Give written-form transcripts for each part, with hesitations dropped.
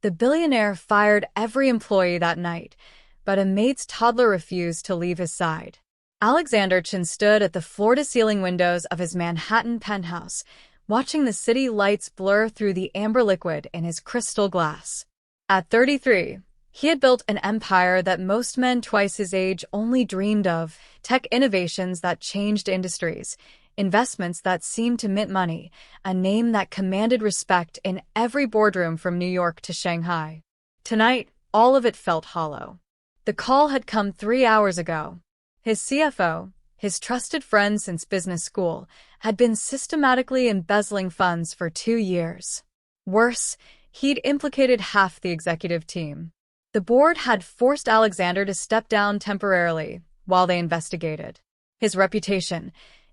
The billionaire fired every employee that night, but a maid's toddler refused to leave his side. Alexander Chin stood at the floor-to-ceiling windows of his Manhattan penthouse, watching the city lights blur through the amber liquid in his crystal glass. At 33, he had built an empire that most men twice his age only dreamed of, tech innovations that changed industries, investments that seemed to mint money, a name that commanded respect in every boardroom from New York to Shanghai. Tonight, all of it felt hollow. The call had come 3 hours ago. His CFO, his trusted friend since business school, had been systematically embezzling funds for 2 years. Worse, he'd implicated half the executive team. The board had forced Alexander to step down temporarily while they investigated. His reputation,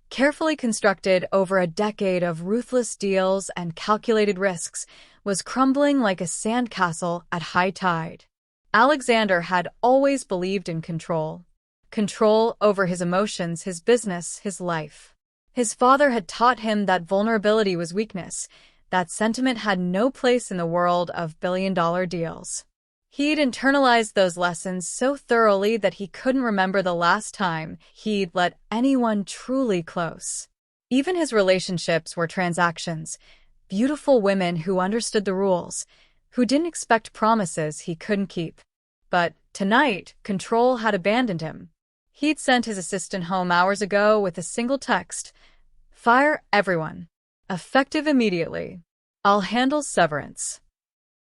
carefully constructed over a decade of ruthless deals and calculated risks, was crumbling like a sandcastle at high tide. Alexander had always believed in control. Control over his emotions, his business, his life. His father had taught him that vulnerability was weakness, that sentiment had no place in the world of billion-dollar deals. He'd internalized those lessons so thoroughly that he couldn't remember the last time he'd let anyone truly close. Even his relationships were transactions, beautiful women who understood the rules, who didn't expect promises he couldn't keep. But tonight, control had abandoned him. He'd sent his assistant home hours ago with a single text: "Fire everyone. Effective immediately. I'll handle severance."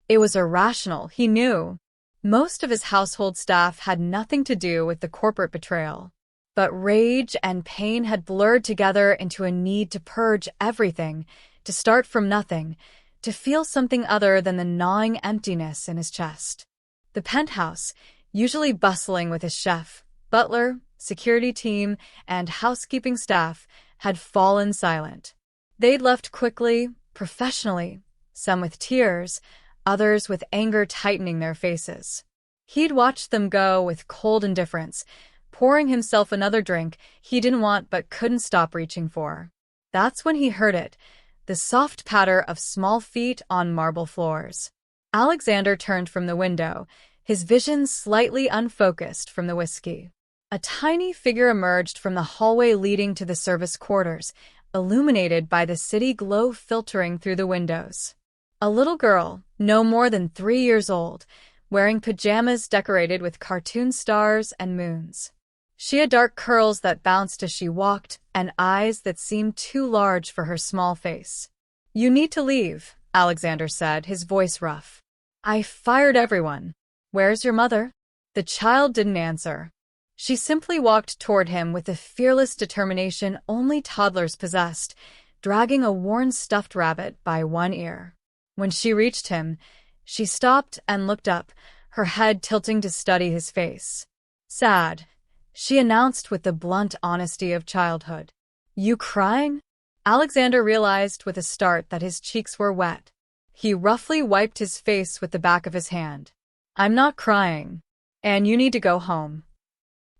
It was irrational, he knew. Most of his household staff had nothing to do with the corporate betrayal. But rage and pain had blurred together into a need to purge everything, to start from nothing, to feel something other than the gnawing emptiness in his chest. The penthouse, usually bustling with his chef, butler, security team, and housekeeping staff, had fallen silent. They'd left quickly, professionally, some with tears, others with anger tightening their faces. He'd watched them go with cold indifference, pouring himself another drink he didn't want but couldn't stop reaching for. That's when he heard it, the soft patter of small feet on marble floors. Alexander turned from the window, his vision slightly unfocused from the whiskey. A tiny figure emerged from the hallway leading to the service quarters, illuminated by the city glow filtering through the windows. A little girl, no more than 3 years old, wearing pajamas decorated with cartoon stars and moons. She had dark curls that bounced as she walked, and eyes that seemed too large for her small face. "You need to leave," Alexander said, his voice rough. "I fired everyone. Where's your mother?" The child didn't answer. She simply walked toward him with the fearless determination only toddlers possessed, dragging a worn stuffed rabbit by one ear. When she reached him, she stopped and looked up, her head tilting to study his face. "Sad," she announced with the blunt honesty of childhood. "You crying?" Alexander realized with a start that his cheeks were wet. He roughly wiped his face with the back of his hand. "I'm not crying. And you need to go home."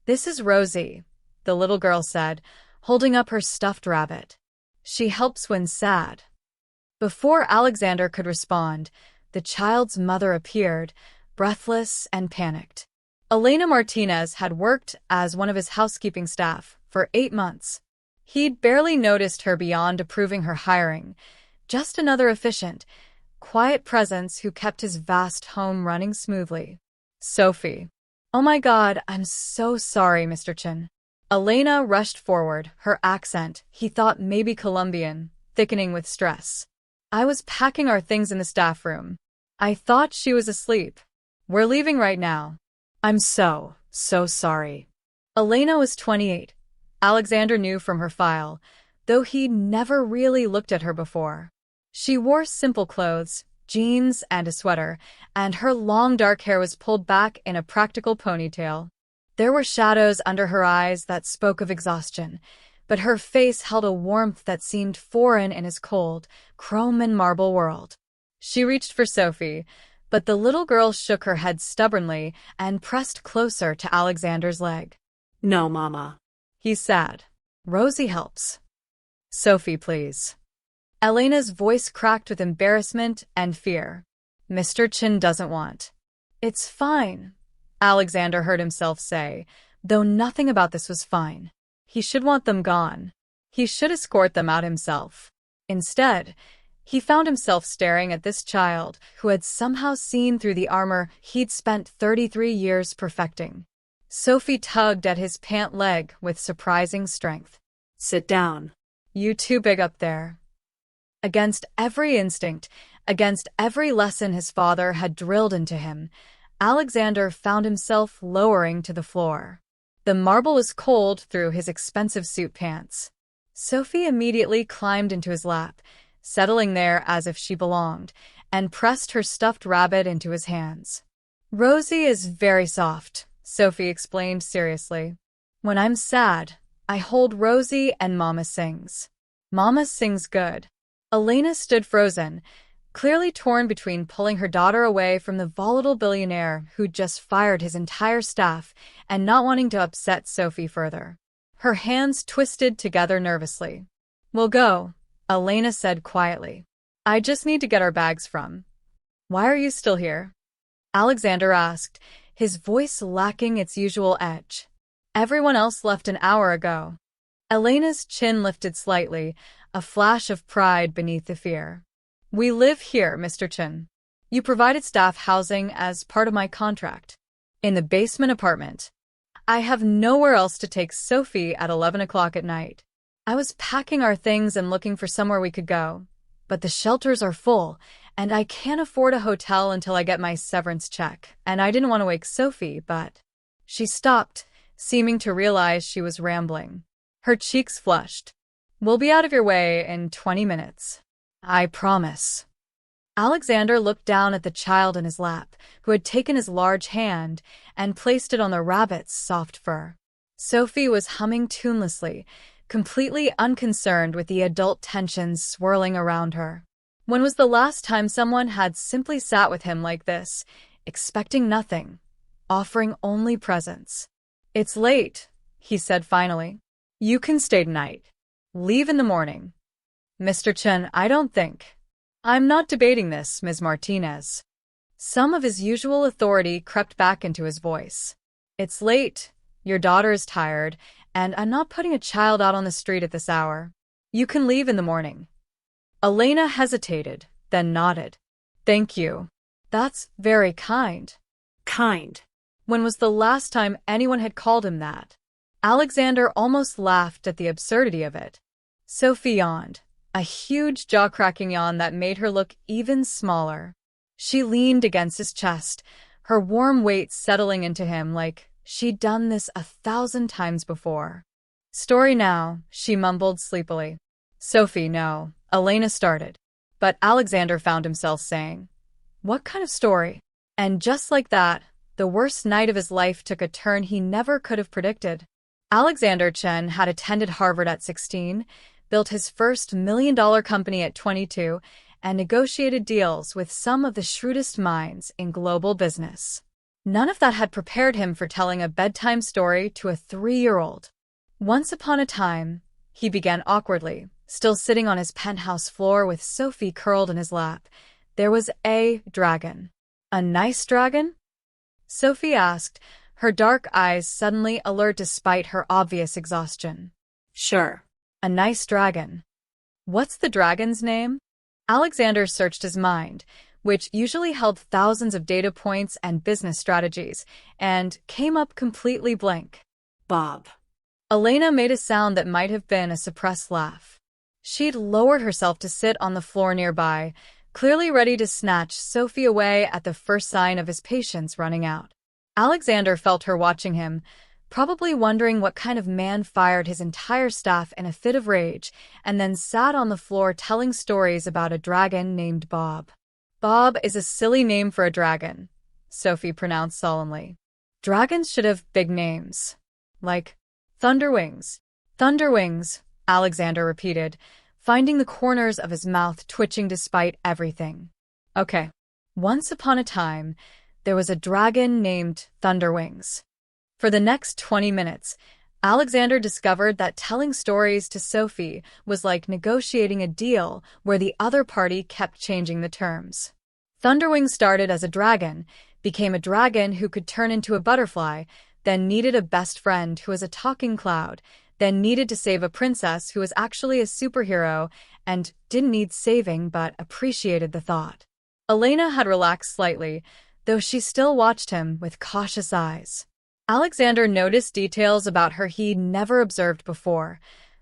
"This is Rosie," the little girl said, holding up her stuffed rabbit. "She helps when sad." Before Alexander could respond, the child's mother appeared, breathless and panicked. Elena Martinez had worked as one of his housekeeping staff for 8 months. He'd barely noticed her beyond approving her hiring, just another efficient, quiet presence who kept his vast home running smoothly. "Sophie." "Oh my God, I'm so sorry, Mr. Chin." Elena rushed forward, her accent, he thought maybe Colombian, thickening with stress. "I was packing our things in the staff room. I thought she was asleep. We're leaving right now." "I'm so sorry." Elena was 28. Alexander knew from her file, though he'd never really looked at her before. She wore simple clothes, jeans and a sweater, and her long dark hair was pulled back in a practical ponytail. There were shadows under her eyes that spoke of exhaustion, but her face held a warmth that seemed foreign in his cold, chrome and marble world. She reached for Sophie, but the little girl shook her head stubbornly and pressed closer to Alexander's leg. "No, Mama," he said. "Rosie helps." "Sophie, please." Elena's voice cracked with embarrassment and fear. Mr. Chin doesn't want. It's fine, Alexander heard himself say, though nothing about this was fine. He should want them gone. He should escort them out himself. Instead, he found himself staring at this child who had somehow seen through the armor he'd spent 33 years perfecting. Sophie tugged at his pant leg with surprising strength. Sit down. You too big up there. Against every instinct, against every lesson his father had drilled into him, Alexander found himself lowering to the floor. The marble was cold through his expensive suit pants. Sophie immediately climbed into his lap, settling there as if she belonged, and pressed her stuffed rabbit into his hands. Rosie is very soft, Sophie explained seriously. When I'm sad, I hold Rosie and Mama sings. Mama sings good. Elena stood frozen, clearly torn between pulling her daughter away from the volatile billionaire who'd just fired his entire staff and not wanting to upset Sophie further. Her hands twisted together nervously. We'll go, Elena said quietly. I just need to get our bags from. Why are you still here? Alexander asked, his voice lacking its usual edge. Everyone else left an hour ago. Elena's chin lifted slightly, a flash of pride beneath the fear. We live here, Mr. Chin. You provided staff housing as part of my contract. In the basement apartment. I have nowhere else to take Sophie at 11 o'clock at night. I was packing our things and looking for somewhere we could go. But the shelters are full, and I can't afford a hotel until I get my severance check, and I didn't want to wake Sophie, but... She stopped, seeming to realize she was rambling. Her cheeks flushed. We'll be out of your way in 20 minutes. I promise. Alexander looked down at the child in his lap, who had taken his large hand and placed it on the rabbit's soft fur. Sophie was humming tunelessly, completely unconcerned with the adult tensions swirling around her. When was the last time someone had simply sat with him like this, expecting nothing, offering only presence? It's late, he said finally. You can stay tonight. Leave in the morning. Mr. Chen, I don't think. I'm not debating this, Ms. Martinez. Some of his usual authority crept back into his voice. It's late, your daughter is tired, and I'm not putting a child out on the street at this hour. You can leave in the morning. Elena hesitated, then nodded. Thank you. That's very kind. Kind. When was the last time anyone had called him that? Alexander almost laughed at the absurdity of it. Sophie yawned, a huge jaw-cracking yawn that made her look even smaller. She leaned against his chest, her warm weight settling into him like she'd done this 1,000 times before. Story now, she mumbled sleepily. Sophie, no, Elena started. But Alexander found himself saying, what kind of story? And just like that, the worst night of his life took a turn he never could have predicted. Alexander Chen had attended Harvard at 16, built his first $1 million company at 22, and negotiated deals with some of the shrewdest minds in global business. None of that had prepared him for telling a bedtime story to a 3-year-old. Once upon a time, he began awkwardly, still sitting on his penthouse floor with Sophie curled in his lap, there was a dragon. A nice dragon? Sophie asked, her dark eyes suddenly alert despite her obvious exhaustion. Sure. A nice dragon. What's the dragon's name? Alexander searched his mind, which usually held thousands of data points and business strategies, and came up completely blank. Bob. Elena made a sound that might have been a suppressed laugh. She'd lowered herself to sit on the floor nearby, clearly ready to snatch Sophie away at the first sign of his patience running out. Alexander felt her watching him, probably wondering what kind of man fired his entire staff in a fit of rage and then sat on the floor telling stories about a dragon named Bob. Bob is a silly name for a dragon, Sophie pronounced solemnly. Dragons should have big names. Like Thunderwings. Thunderwings, Alexander repeated, finding the corners of his mouth twitching despite everything. Okay. Once upon a time, there was a dragon named Thunderwings. For the next 20 minutes, Alexander discovered that telling stories to Sophie was like negotiating a deal where the other party kept changing the terms. Thunderwing started as a dragon, became a dragon who could turn into a butterfly, then needed a best friend who was a talking cloud, then needed to save a princess who was actually a superhero and didn't need saving but appreciated the thought. Elena had relaxed slightly, though she still watched him with cautious eyes. Alexander noticed details about her he'd never observed before.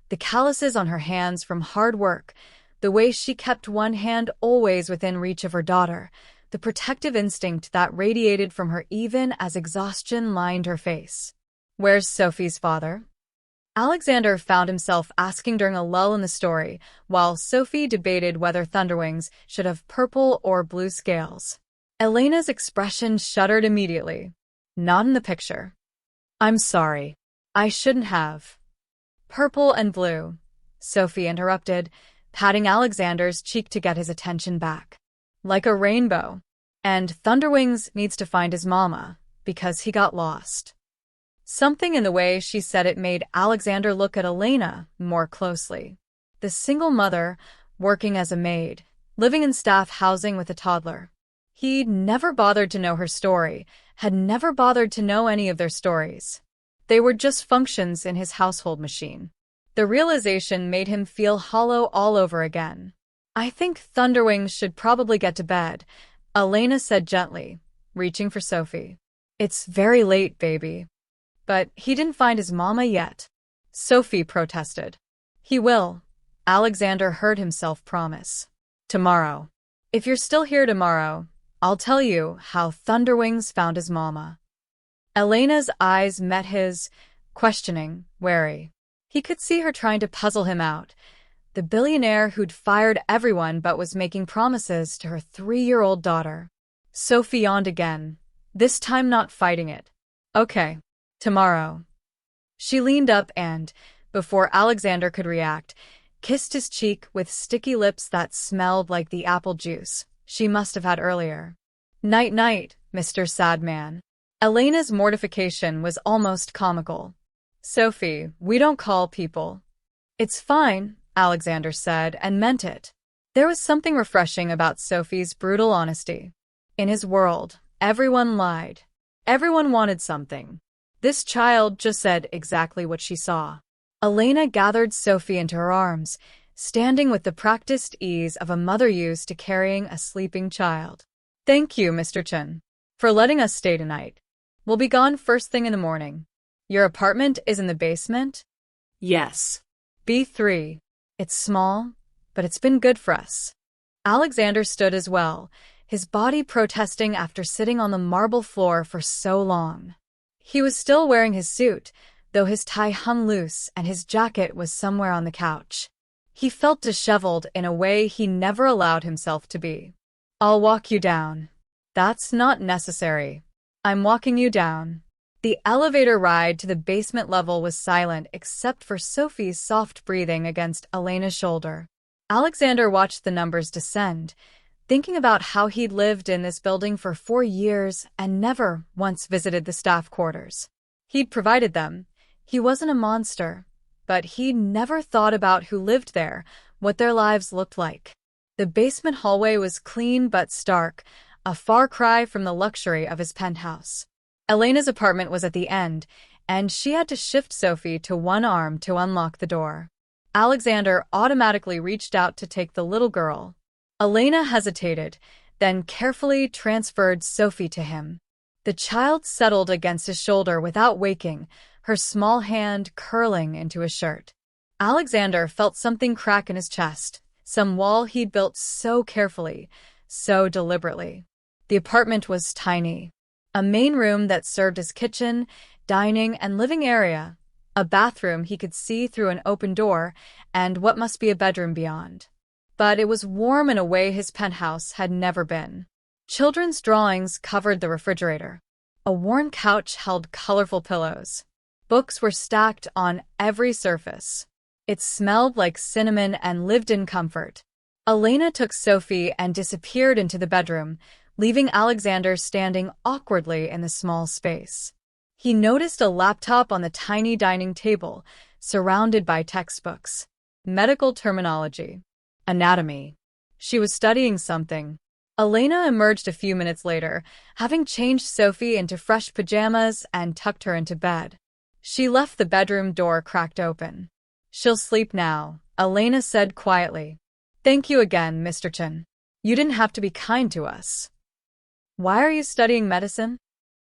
The calluses on her hands from hard work, the way she kept one hand always within reach of her daughter, the protective instinct that radiated from her even as exhaustion lined her face. "Where's Sophie's father?" Alexander found himself asking during a lull in the story, while Sophie debated whether Thunderwings should have purple or blue scales. Elena's expression shuddered immediately. "Not in the picture." "I'm sorry. I shouldn't have." "Purple and blue," Sophie interrupted, patting Alexander's cheek to get his attention back. "Like a rainbow. And Thunderwings needs to find his mama, because he got lost." Something in the way she said it made Alexander look at Elena more closely. The single mother, working as a maid, living in staff housing with a toddler. He'd never bothered to know her story, had never bothered to know any of their stories. They were just functions in his household machine. The realization made him feel hollow all over again. "I think Thunderwings should probably get to bed," Elena said gently, reaching for Sophie. "It's very late, baby." "But he didn't find his mama yet," Sophie protested. "He will," Alexander heard himself promise. "Tomorrow. If you're still here tomorrow, I'll tell you how Thunderwings found his mama." Elena's eyes met his, questioning, wary. He could see her trying to puzzle him out. The billionaire who'd fired everyone but was making promises to her 3-year-old daughter. Sophie yawned again, this time not fighting it. "Okay. Tomorrow." She leaned up and, before Alexander could react, kissed his cheek with sticky lips that smelled like the apple juice she must have had earlier. "Night-night, Mr. Sadman." Elena's mortification was almost comical. "Sophie, we don't call people." "It's fine," Alexander said, and meant it. There was something refreshing about Sophie's brutal honesty. In his world, everyone lied. Everyone wanted something. This child just said exactly what she saw. Elena gathered Sophie into her arms, standing with the practiced ease of a mother used to carrying a sleeping child. "Thank you, Mr. Chen, for letting us stay tonight. We'll be gone first thing in the morning. Your apartment is in the basement?" Yes. B3. It's small, but it's been good for us. Alexander stood as well, his body protesting after sitting on the marble floor for so long. He was still wearing his suit, though his tie hung loose and his jacket was somewhere on the couch. He felt disheveled in a way he never allowed himself to be. "I'll walk you down." "That's not necessary. I'm walking you down." The elevator ride to the basement level was silent except for Sophie's soft breathing against Elena's shoulder. Alexander watched the numbers descend, thinking about how he'd lived in this building for 4 years and never once visited the staff quarters. He'd provided them. He wasn't a monster, but he'd never thought about who lived there, what their lives looked like. The basement hallway was clean but stark, a far cry from the luxury of his penthouse. Elena's apartment was at the end, and she had to shift Sophie to one arm to unlock the door. Alexander automatically reached out to take the little girl. Elena hesitated, then carefully transferred Sophie to him. The child settled against his shoulder without waking, her small hand curling into his shirt. Alexander felt something crack in his chest, some wall he'd built so carefully, so deliberately. The apartment was tiny. A main room that served as kitchen, dining, and living area, a bathroom he could see through an open door, and what must be a bedroom beyond. But it was warm in a way his penthouse had never been. Children's drawings covered the refrigerator. A worn couch held colorful pillows. Books were stacked on every surface. It smelled like cinnamon and lived in comfort. Elena took Sophie and disappeared into the bedroom, leaving Alexander standing awkwardly in the small space. He noticed a laptop on the tiny dining table, surrounded by textbooks. Medical terminology. Anatomy. She was studying something. Elena emerged a few minutes later, having changed Sophie into fresh pajamas and tucked her into bed. She left the bedroom door cracked open. "She'll sleep now," Elena said quietly. "Thank you again, Mr. Chen. You didn't have to be kind to us." "Why are you studying medicine?"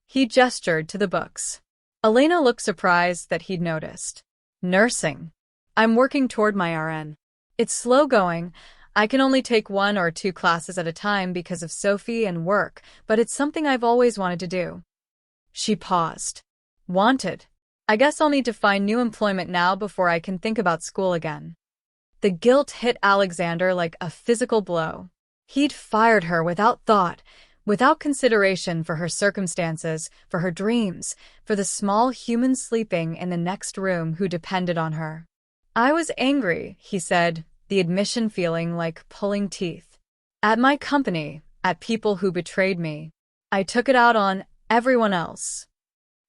He gestured to the books. Elena looked surprised that he'd noticed. "Nursing. I'm working toward my RN. It's slow going. I can only take 1 or 2 classes at a time because of Sophie and work, but it's something I've always wanted to do." She paused. "Wanted? I guess I'll need to find new employment now before I can think about school again." The guilt hit Alexander like a physical blow. He'd fired her without thought, without consideration for her circumstances, for her dreams, for the small human sleeping in the next room who depended on her. "I was angry," he said, the admission feeling like pulling teeth. "At my company, at people who betrayed me. I took it out on everyone else."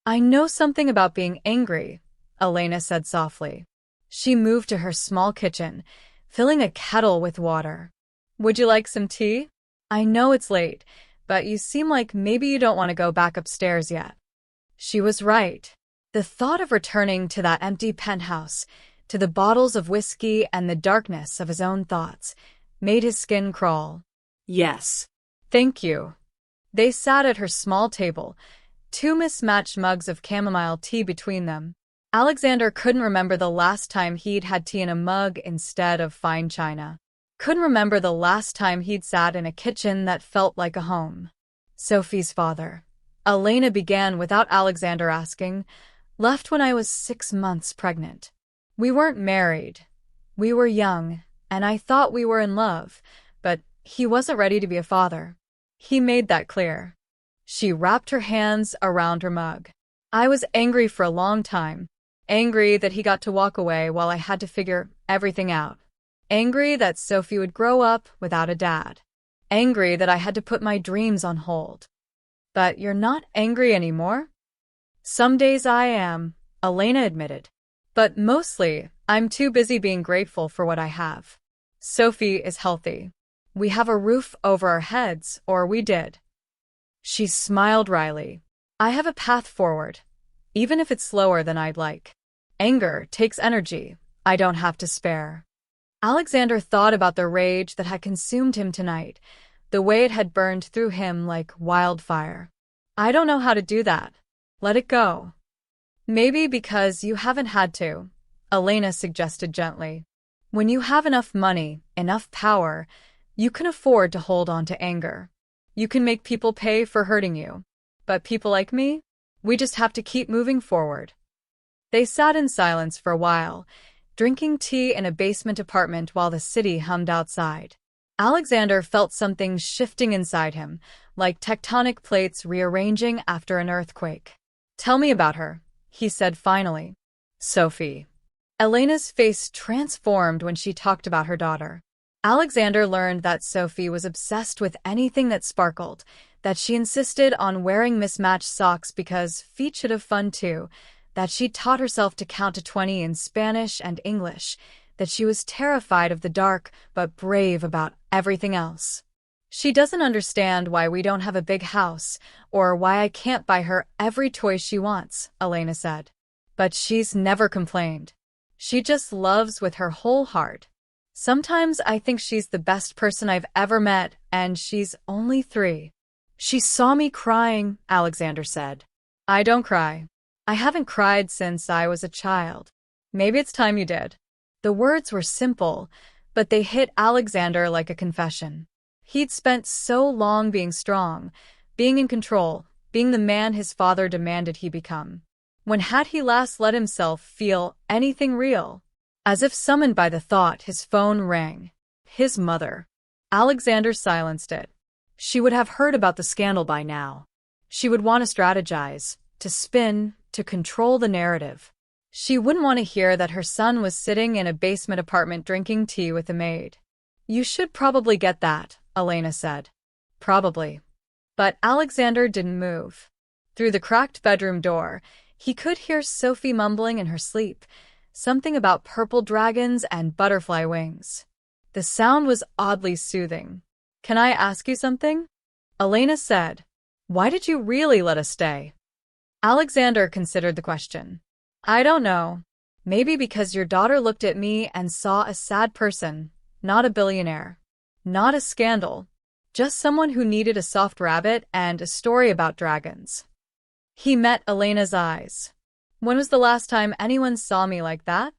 "I know something about being angry," Elena said softly. She moved to her small kitchen, filling a kettle with water. "Would you like some tea? I know it's late, but you seem like maybe you don't want to go back upstairs yet." She was right. The thought of returning to that empty penthouse, to the bottles of whiskey and the darkness of his own thoughts, made his skin crawl. Yes. "Thank you." They sat at her small table, 2 mismatched mugs of chamomile tea between them. Alexander couldn't remember the last time he'd had tea in a mug instead of fine china. Couldn't remember the last time he'd sat in a kitchen that felt like a home. "Sophie's father," Elena began without Alexander asking, "left when I was 6 months pregnant. We weren't married. We were young, and I thought we were in love, but he wasn't ready to be a father. He made that clear." She wrapped her hands around her mug. "I was angry for a long time. Angry that he got to walk away while I had to figure everything out. Angry that Sophie would grow up without a dad. Angry that I had to put my dreams on hold." "But you're not angry anymore?" "Some days I am," Elena admitted. "But mostly, I'm too busy being grateful for what I have. Sophie is healthy. We have a roof over our heads, or we did." She smiled wryly. "I have a path forward, even if it's slower than I'd like. Anger takes energy I don't have to spare." Alexander thought about the rage that had consumed him tonight, the way it had burned through him like wildfire. "I don't know how to do that. Let it go." "Maybe because you haven't had to," Elena suggested gently. "When you have enough money, enough power, you can afford to hold on to anger. You can make people pay for hurting you. But people like me, we just have to keep moving forward." They sat in silence for a while, drinking tea in a basement apartment while the city hummed outside. Alexander felt something shifting inside him, like tectonic plates rearranging after an earthquake. "Tell me about her," he said finally. "Sophie." Elena's face transformed when she talked about her daughter. Alexander learned that Sophie was obsessed with anything that sparkled, that she insisted on wearing mismatched socks because feet should have fun too, that she taught herself to count to 20 in Spanish and English, that she was terrified of the dark but brave about everything else. "She doesn't understand why we don't have a big house, or why I can't buy her every toy she wants," Elena said. "But she's never complained. She just loves with her whole heart. Sometimes I think she's the best person I've ever met, and she's only 3. "She saw me crying," Alexander said. "I don't cry. I haven't cried since I was a child." "Maybe it's time you did." The words were simple, but they hit Alexander like a confession. He'd spent so long being strong, being in control, being the man his father demanded he become. When had he last let himself feel anything real? As if summoned by the thought, his phone rang. His mother. Alexander silenced it. She would have heard about the scandal by now. She would want to strategize, to spin, to control the narrative. She wouldn't want to hear that her son was sitting in a basement apartment drinking tea with a maid. "You should probably get that," Elena said. "Probably." But Alexander didn't move. Through the cracked bedroom door, he could hear Sophie mumbling in her sleep, something about purple dragons and butterfly wings. The sound was oddly soothing. Can I ask you something? Elena said. Why did you really let us stay? Alexander considered the question. I don't know. Maybe because your daughter looked at me and saw a sad person, not a billionaire. Not a scandal. Just someone who needed a soft rabbit and a story about dragons. He met Elena's eyes. When was the last time anyone saw me like that?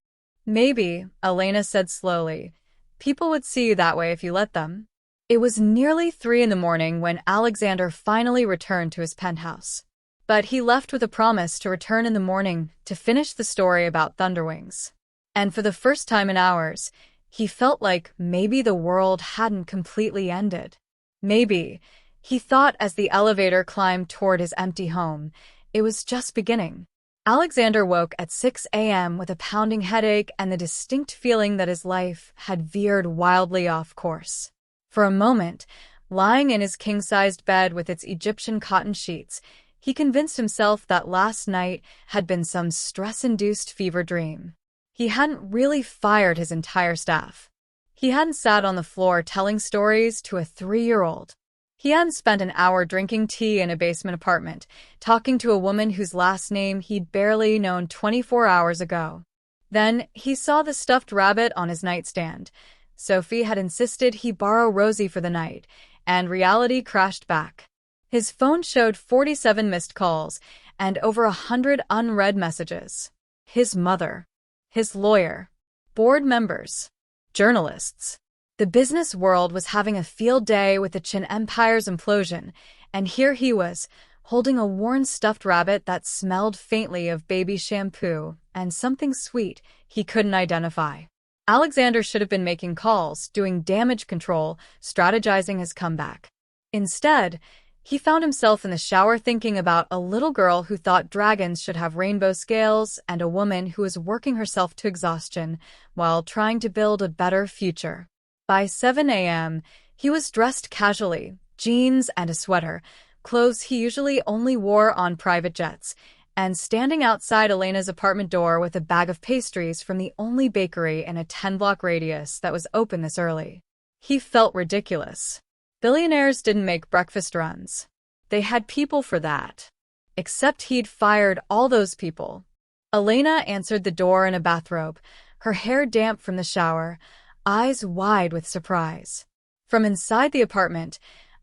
Maybe, Elena said slowly. People would see you that way if you let them. It was nearly 3 in the morning when Alexander finally returned to his penthouse. But he left with a promise to return in the morning to finish the story about Thunderwings. And for the first time in hours, he felt like maybe the world hadn't completely ended. Maybe, he thought as the elevator climbed toward his empty home, it was just beginning. Alexander woke at 6 a.m. with a pounding headache and the distinct feeling that his life had veered wildly off course. For a moment, lying in his king-sized bed with its Egyptian cotton sheets, he convinced himself that last night had been some stress-induced fever dream. He hadn't really fired his entire staff. He hadn't sat on the floor telling stories to a 3-year-old. He hadn't spent an hour drinking tea in a basement apartment, talking to a woman whose last name he'd barely known 24 hours ago. Then he saw the stuffed rabbit on his nightstand. Sophie had insisted he borrow Rosie for the night, and reality crashed back. His phone showed 47 missed calls and over 100 unread messages. His mother, his lawyer, board members, journalists. The business world was having a field day with the Qin Empire's implosion, and here he was, holding a worn stuffed rabbit that smelled faintly of baby shampoo and something sweet he couldn't identify. Alexander should have been making calls, doing damage control, strategizing his comeback. Instead, he found himself in the shower thinking about a little girl who thought dragons should have rainbow scales and a woman who was working herself to exhaustion while trying to build a better future. By 7 a.m., he was dressed casually, jeans and a sweater, clothes he usually only wore on private jets, and standing outside Elena's apartment door with a bag of pastries from the only bakery in a 10-block radius that was open this early. He felt ridiculous. Billionaires didn't make breakfast runs. They had people for that. Except he'd fired all those people. Elena answered the door in a bathrobe, her hair damp from the shower, eyes wide with surprise. From inside the apartment,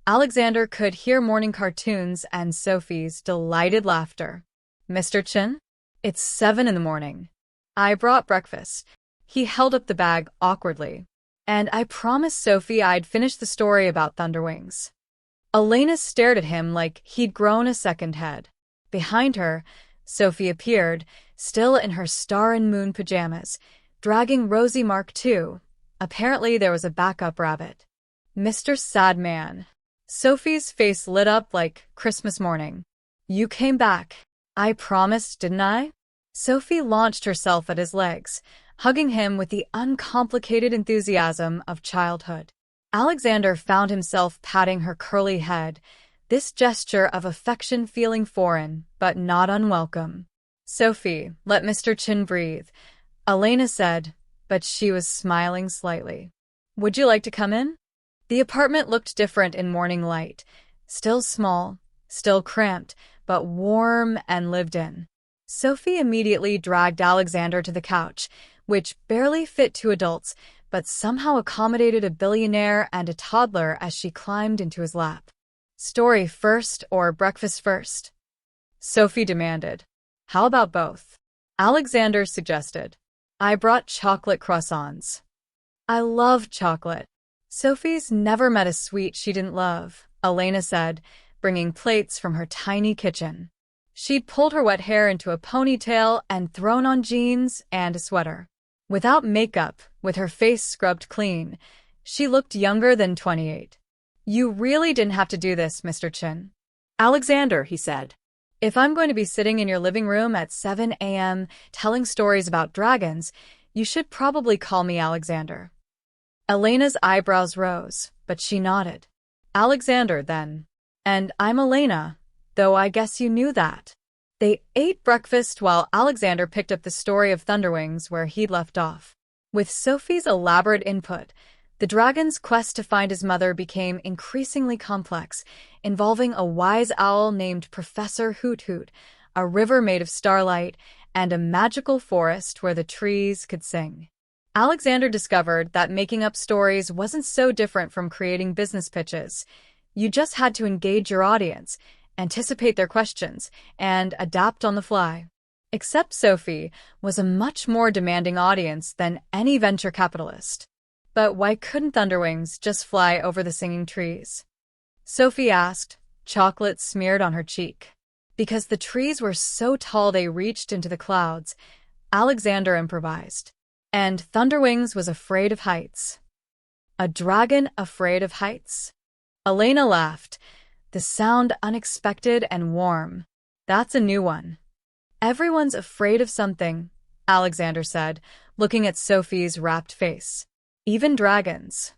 Alexander could hear morning cartoons and Sophie's delighted laughter. Mr. Qin? It's 7 in the morning. I brought breakfast. He held up the bag awkwardly. And I promised Sophie I'd finish the story about Thunderwings. Elena stared at him like he'd grown a second head. Behind her, Sophie appeared, still in her star and moon pajamas, dragging Rosie Mark II. Apparently there was a backup rabbit. Mr. Sadman. Sophie's face lit up like Christmas morning. You came back. I promised, didn't I? Sophie launched herself at his legs, hugging him with the uncomplicated enthusiasm of childhood. Alexander found himself patting her curly head, this gesture of affection feeling foreign, but not unwelcome. Sophie, let Mr. Qin breathe, Elena said, but she was smiling slightly. Would you like to come in? The apartment looked different in morning light, still small, still cramped, but warm and lived in. Sophie immediately dragged Alexander to the couch, which barely fit 2 adults, but somehow accommodated a billionaire and a toddler as she climbed into his lap. Story first or breakfast first? Sophie demanded. How about both? Alexander suggested. I brought chocolate croissants. I love chocolate. Sophie's never met a sweet she didn't love, Elena said, bringing plates from her tiny kitchen. She'd pulled her wet hair into a ponytail and thrown on jeans and a sweater. Without makeup, with her face scrubbed clean, she looked younger than 28. You really didn't have to do this, Mr. Qin. Alexander, he said. If I'm going to be sitting in your living room at 7 a.m. telling stories about dragons, you should probably call me Alexander. Elena's eyebrows rose, but she nodded. Alexander, then. And I'm Elena, though I guess you knew that. They ate breakfast while Alexander picked up the story of Thunderwings where he'd left off. With Sophie's elaborate input, The dragon's quest to find his mother became increasingly complex, involving a wise owl named Professor Hoot Hoot, a river made of starlight, and a magical forest where the trees could sing. Alexander discovered that making up stories wasn't so different from creating business pitches. You just had to engage your audience, anticipate their questions, and adapt on the fly. Except Sophie was a much more demanding audience than any venture capitalist. But why couldn't Thunderwings just fly over the singing trees? Sophie asked, chocolate smeared on her cheek. Because the trees were so tall they reached into the clouds, Alexander improvised. And Thunderwings was afraid of heights. A dragon afraid of heights? Elena laughed, the sound unexpected and warm. That's a new one. Everyone's afraid of something, Alexander said, looking at Sophie's rapt face. Even dragons.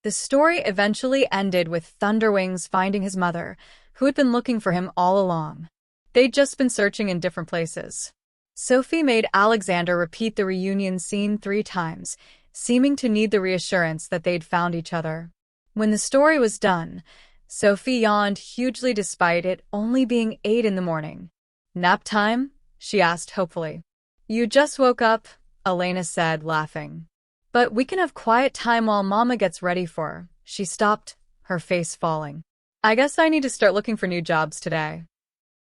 The story eventually ended with Thunderwings finding his mother, who had been looking for him all along. They'd just been searching in different places. Sophie made Alexander repeat the reunion scene 3 times, seeming to need the reassurance that they'd found each other. When the story was done, Sophie yawned hugely despite it only being 8 in the morning. Nap time? She asked hopefully. You just woke up, Elena said, laughing. But we can have quiet time while Mama gets ready for her. She stopped, her face falling. I guess I need to start looking for new jobs today.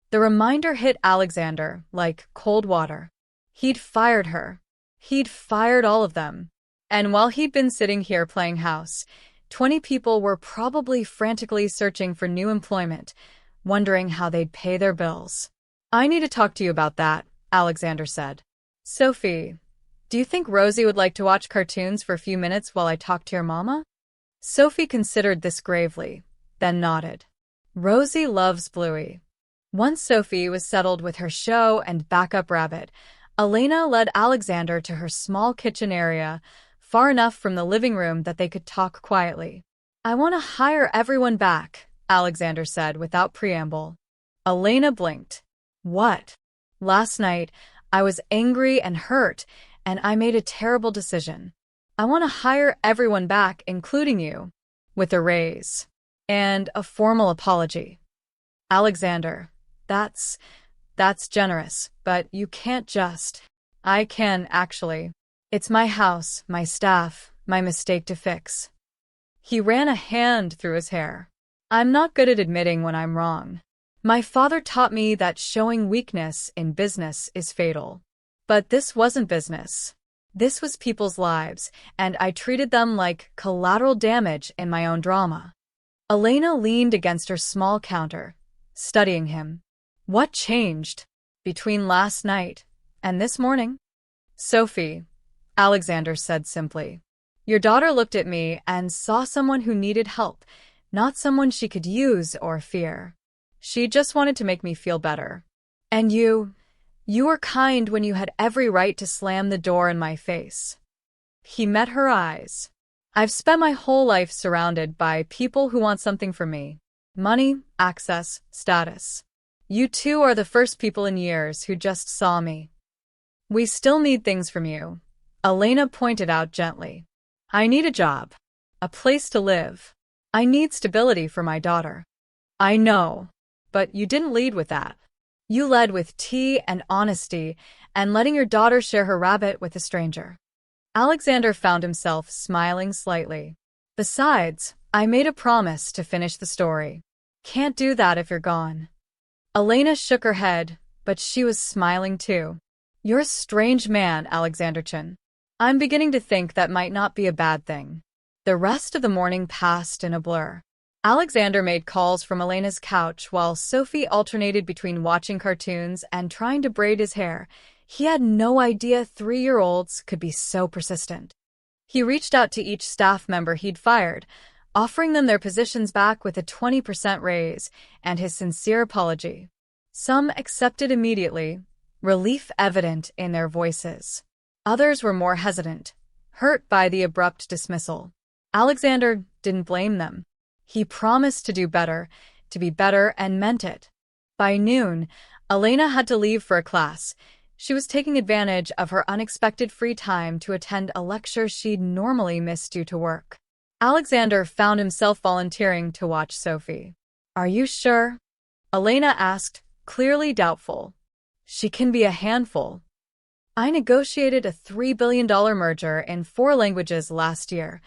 The reminder hit Alexander like cold water. He'd fired her. He'd fired all of them. And while he'd been sitting here playing house, 20 people were probably frantically searching for new employment, wondering how they'd pay their bills. I need to talk to you about that, Alexander said. Sophie, do you think Rosie would like to watch cartoons for a few minutes while I talk to your mama? Sophie considered this gravely, then nodded. Rosie loves Bluey. Once Sophie was settled with her show and backup rabbit, Elena led Alexander to her small kitchen area, far enough from the living room that they could talk quietly. I want to hire everyone back, Alexander said without preamble. Elena blinked. What? Last night, I was angry and hurt, and I made a terrible decision. I want to hire everyone back, including you, with a raise and a formal apology. Alexander, that's generous, but you can't just. I can, actually. It's my house, my staff, my mistake to fix. He ran a hand through his hair. I'm not good at admitting when I'm wrong. My father taught me that showing weakness in business is fatal. But this wasn't business. This was people's lives, and I treated them like collateral damage in my own drama. Elena leaned against her small counter, studying him. What changed between last night and this morning? Sophie, Alexander said simply. Your daughter looked at me and saw someone who needed help, not someone she could use or fear. She just wanted to make me feel better. And you were kind when you had every right to slam the door in my face. He met her eyes. I've spent my whole life surrounded by people who want something from me. Money, access, status. You two are the first people in years who just saw me. We still need things from you, Elena pointed out gently. I need a job. A place to live. I need stability for my daughter. I know, but you didn't lead with that. You led with tea and honesty and letting your daughter share her rabbit with a stranger. Alexander found himself smiling slightly. Besides, I made a promise to finish the story. Can't do that if you're gone. Elena shook her head, but she was smiling too. You're a strange man, Alexanderchen. I'm beginning to think that might not be a bad thing. The rest of the morning passed in a blur. Alexander made calls from Elena's couch while Sophie alternated between watching cartoons and trying to braid his hair. He had no idea 3-year-olds could be so persistent. He reached out to each staff member he'd fired, offering them their positions back with a 20% raise and his sincere apology. Some accepted immediately, relief evident in their voices. Others were more hesitant, hurt by the abrupt dismissal. Alexander didn't blame them. He promised to do better, to be better, and meant it. By noon, Elena had to leave for a class, She was taking advantage of her unexpected free time to attend a lecture she'd normally miss due to work. Alexander found himself volunteering to watch Sophie. "Are you sure?" Elena asked, clearly doubtful. "She can be a handful. I negotiated a $3 billion merger in 4 languages last year,"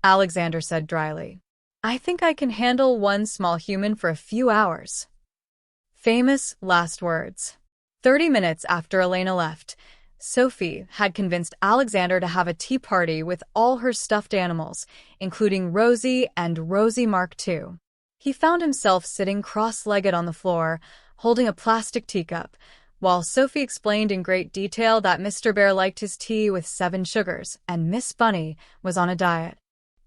Alexander said dryly. "I think I can handle one small human for a few hours." Famous last words. 30 minutes after Elena left, Sophie had convinced Alexander to have a tea party with all her stuffed animals, including Rosie and Rosie Mark II. He found himself sitting cross-legged on the floor, holding a plastic teacup, while Sophie explained in great detail that Mr. Bear liked his tea with 7 sugars and Miss Bunny was on a diet.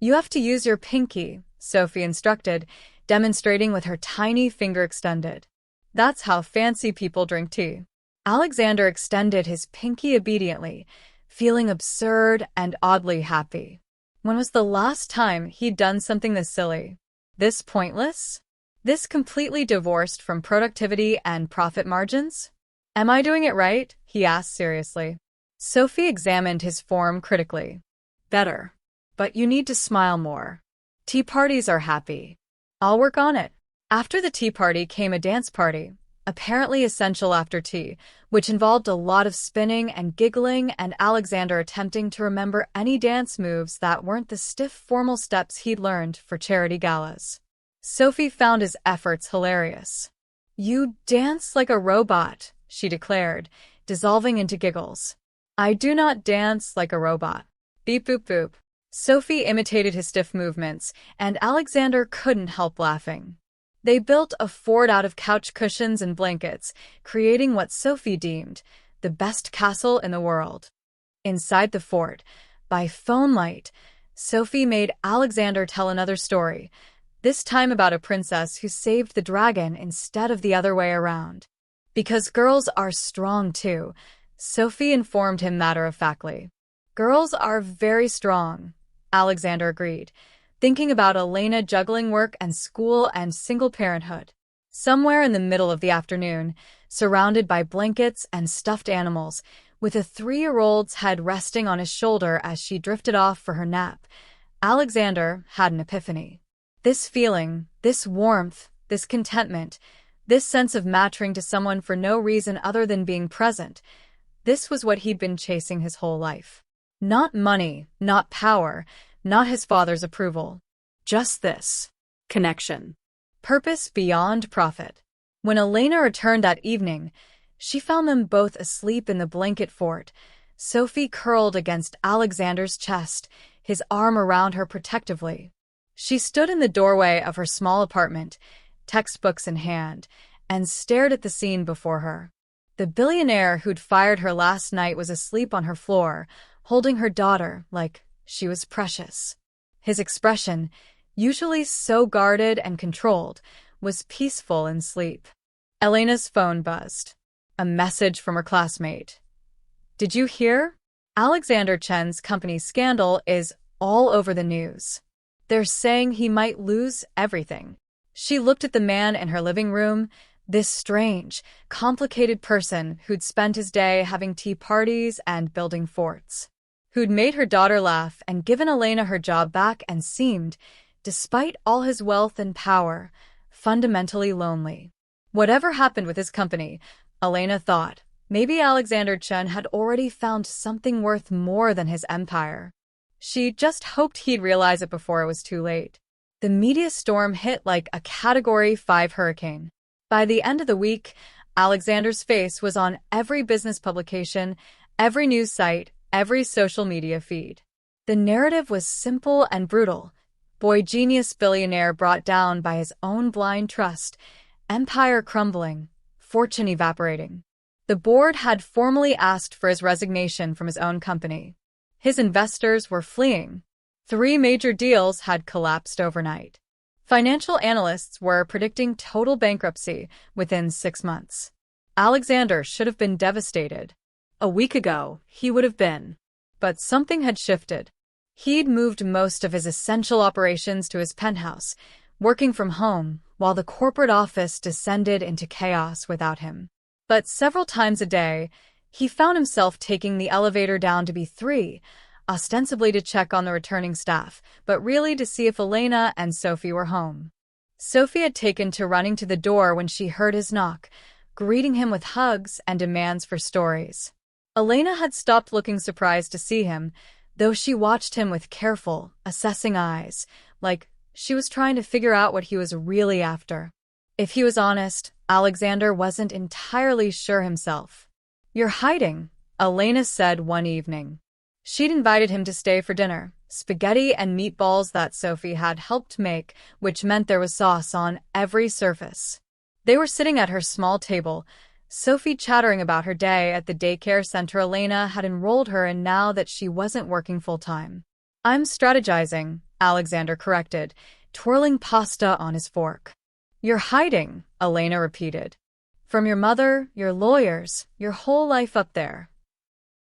"You have to use your pinky," Sophie instructed, demonstrating with her tiny finger extended. "That's how fancy people drink tea." Alexander extended his pinky obediently, feeling absurd and oddly happy. When was the last time he'd done something this silly? This pointless? This completely divorced from productivity and profit margins? "Am I doing it right?" he asked seriously. Sophie examined his form critically. "Better. But you need to smile more. Tea parties are happy." "I'll work on it." After the tea party came a dance party, apparently essential after tea, which involved a lot of spinning and giggling and Alexander attempting to remember any dance moves that weren't the stiff formal steps he'd learned for charity galas. Sophie found his efforts hilarious. "You dance like a robot," she declared, dissolving into giggles. "I do not dance like a robot. Beep boop boop." Sophie imitated his stiff movements, and Alexander couldn't help laughing. They built a fort out of couch cushions and blankets, creating what Sophie deemed the best castle in the world. Inside the fort, by phone light, Sophie made Alexander tell another story, this time about a princess who saved the dragon instead of the other way around. "Because girls are strong too," Sophie informed him matter-of-factly. "Girls are very strong," Alexander agreed, thinking about Elena juggling work and school and single parenthood. Somewhere in the middle of the afternoon, surrounded by blankets and stuffed animals, with a 3-year-old's head resting on his shoulder as she drifted off for her nap, Alexander had an epiphany. This feeling, this warmth, this contentment, this sense of mattering to someone for no reason other than being present, this was what he'd been chasing his whole life. Not money, not power, not his father's approval. Just this. Connection. Purpose beyond profit. When Elena returned that evening, she found them both asleep in the blanket fort, Sophie curled against Alexander's chest, his arm around her protectively. She stood in the doorway of her small apartment, textbooks in hand, and stared at the scene before her. The billionaire who'd fired her last night was asleep on her floor, holding her daughter like she was precious. His expression, usually so guarded and controlled, was peaceful in sleep. Elena's phone buzzed. A message from her classmate. "Did you hear? Alexander Chen's company scandal is all over the news. They're saying he might lose everything." She looked at the man in her living room, this strange, complicated person who'd spent his day having tea parties and building forts, who'd made her daughter laugh and given Elena her job back and seemed, despite all his wealth and power, fundamentally lonely. Whatever happened with his company, Elena thought, maybe Alexander Chen had already found something worth more than his empire. She just hoped he'd realize it before it was too late. The media storm hit like a Category 5 hurricane. By the end of the week, Alexander's face was on every business publication, every news site, every social media feed. The narrative was simple and brutal. Boy genius billionaire brought down by his own blind trust, empire crumbling, fortune evaporating. The board had formally asked for his resignation from his own company. His investors were fleeing. 3 major deals had collapsed overnight. Financial analysts were predicting total bankruptcy within 6 months. Alexander should have been devastated. A week ago, he would have been. But something had shifted. He'd moved most of his essential operations to his penthouse, working from home, while the corporate office descended into chaos without him. But several times a day, He found himself taking the elevator down to B3, ostensibly to check on the returning staff, but really to see if Elena and Sophie were home. Sophie had taken to running to the door when she heard his knock, greeting him with hugs and demands for stories. Elena had stopped looking surprised to see him, though she watched him with careful, assessing eyes, like she was trying to figure out what he was really after. If he was honest, Alexander wasn't entirely sure himself. "You're hiding," Elena said one evening. She'd invited him to stay for dinner, spaghetti and meatballs that Sophie had helped make, which meant there was sauce on every surface. They were sitting at her small table, Sophie chattering about her day at the daycare center Elena had enrolled her in now that she wasn't working full-time. "I'm strategizing," Alexander corrected, twirling pasta on his fork. "You're hiding," Elena repeated. "From your mother, your lawyers, your whole life up there."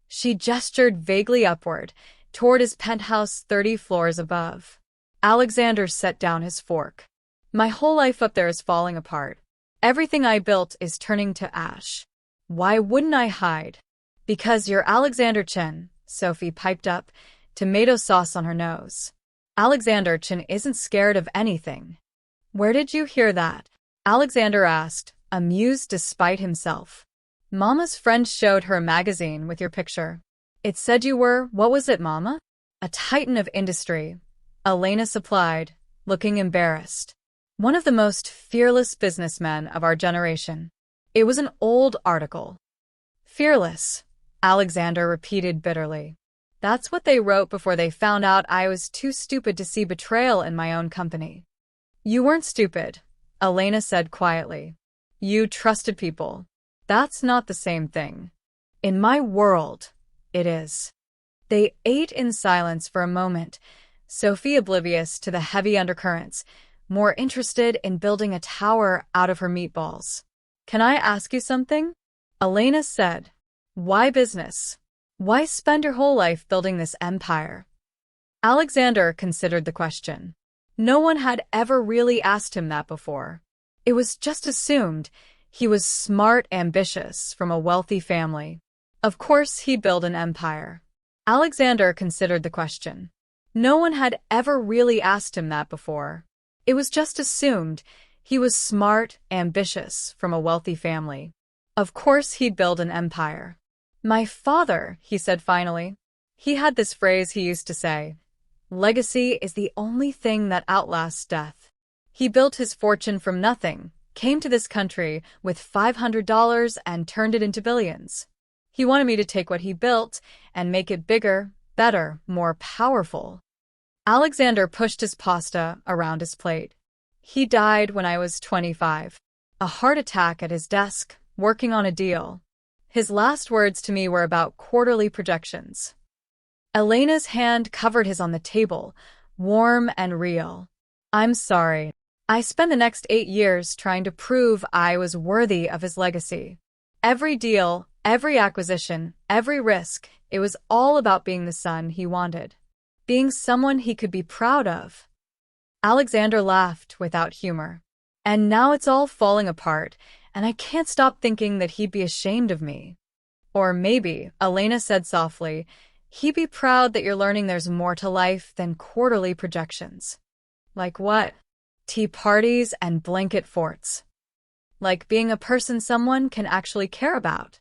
She gestured vaguely upward, toward his penthouse 30 floors above. Alexander set down his fork. "My whole life up there is falling apart. Everything I built is turning to ash. Why wouldn't I hide?" "Because you're Alexander Chen," Sophie piped up, tomato sauce on her nose. "Alexander Chen isn't scared of anything." "Where did you hear that?" Alexander asked, amused despite himself. "Mama's friend showed her a magazine with your picture. It said you were, what was it, Mama?" "A titan of industry," Elena supplied, looking embarrassed. "One of the most fearless businessmen of our generation." It was an old article. "Fearless," Alexander repeated bitterly. "That's what they wrote before they found out I was too stupid to see betrayal in my own company." "You weren't stupid," Elena said quietly. "You trusted people. That's not the same thing. In my world, it is." They ate in silence for a moment, Sophie oblivious to the heavy undercurrents, more interested in building a tower out of her meatballs. "Can I ask you something?" Elena said. "Why business? Why spend your whole life building this empire?" Alexander considered the question. No one had ever really asked him that before. It was just assumed he was smart, ambitious, from a wealthy family. Of course he'd build an empire. Alexander considered the question. No one had ever really asked him that before. It was just assumed he was smart, ambitious, from a wealthy family. Of course he'd build an empire. "My father," he said finally. He had this phrase he used to say, "Legacy is the only thing that outlasts death." He built his fortune from nothing, came to this country with $500 and turned it into billions. He wanted me to take what he built and make it bigger, better, more powerful. Alexander pushed his pasta around his plate. "He died when I was 25. A heart attack at his desk, working on a deal. His last words to me were about quarterly projections." Elena's hand covered his on the table, warm and real. "I'm sorry. I spent the next 8 years trying to prove I was worthy of his legacy. Every deal, every acquisition, every risk, it was all about being the son he wanted. Being someone he could be proud of." Alexander laughed without humor. "And now it's all falling apart, and I can't stop thinking that he'd be ashamed of me." "Or maybe," Elena said softly, "he'd be proud that you're learning there's more to life than quarterly projections." "Like what?" "Tea parties and blanket forts. Like being a person someone can actually care about."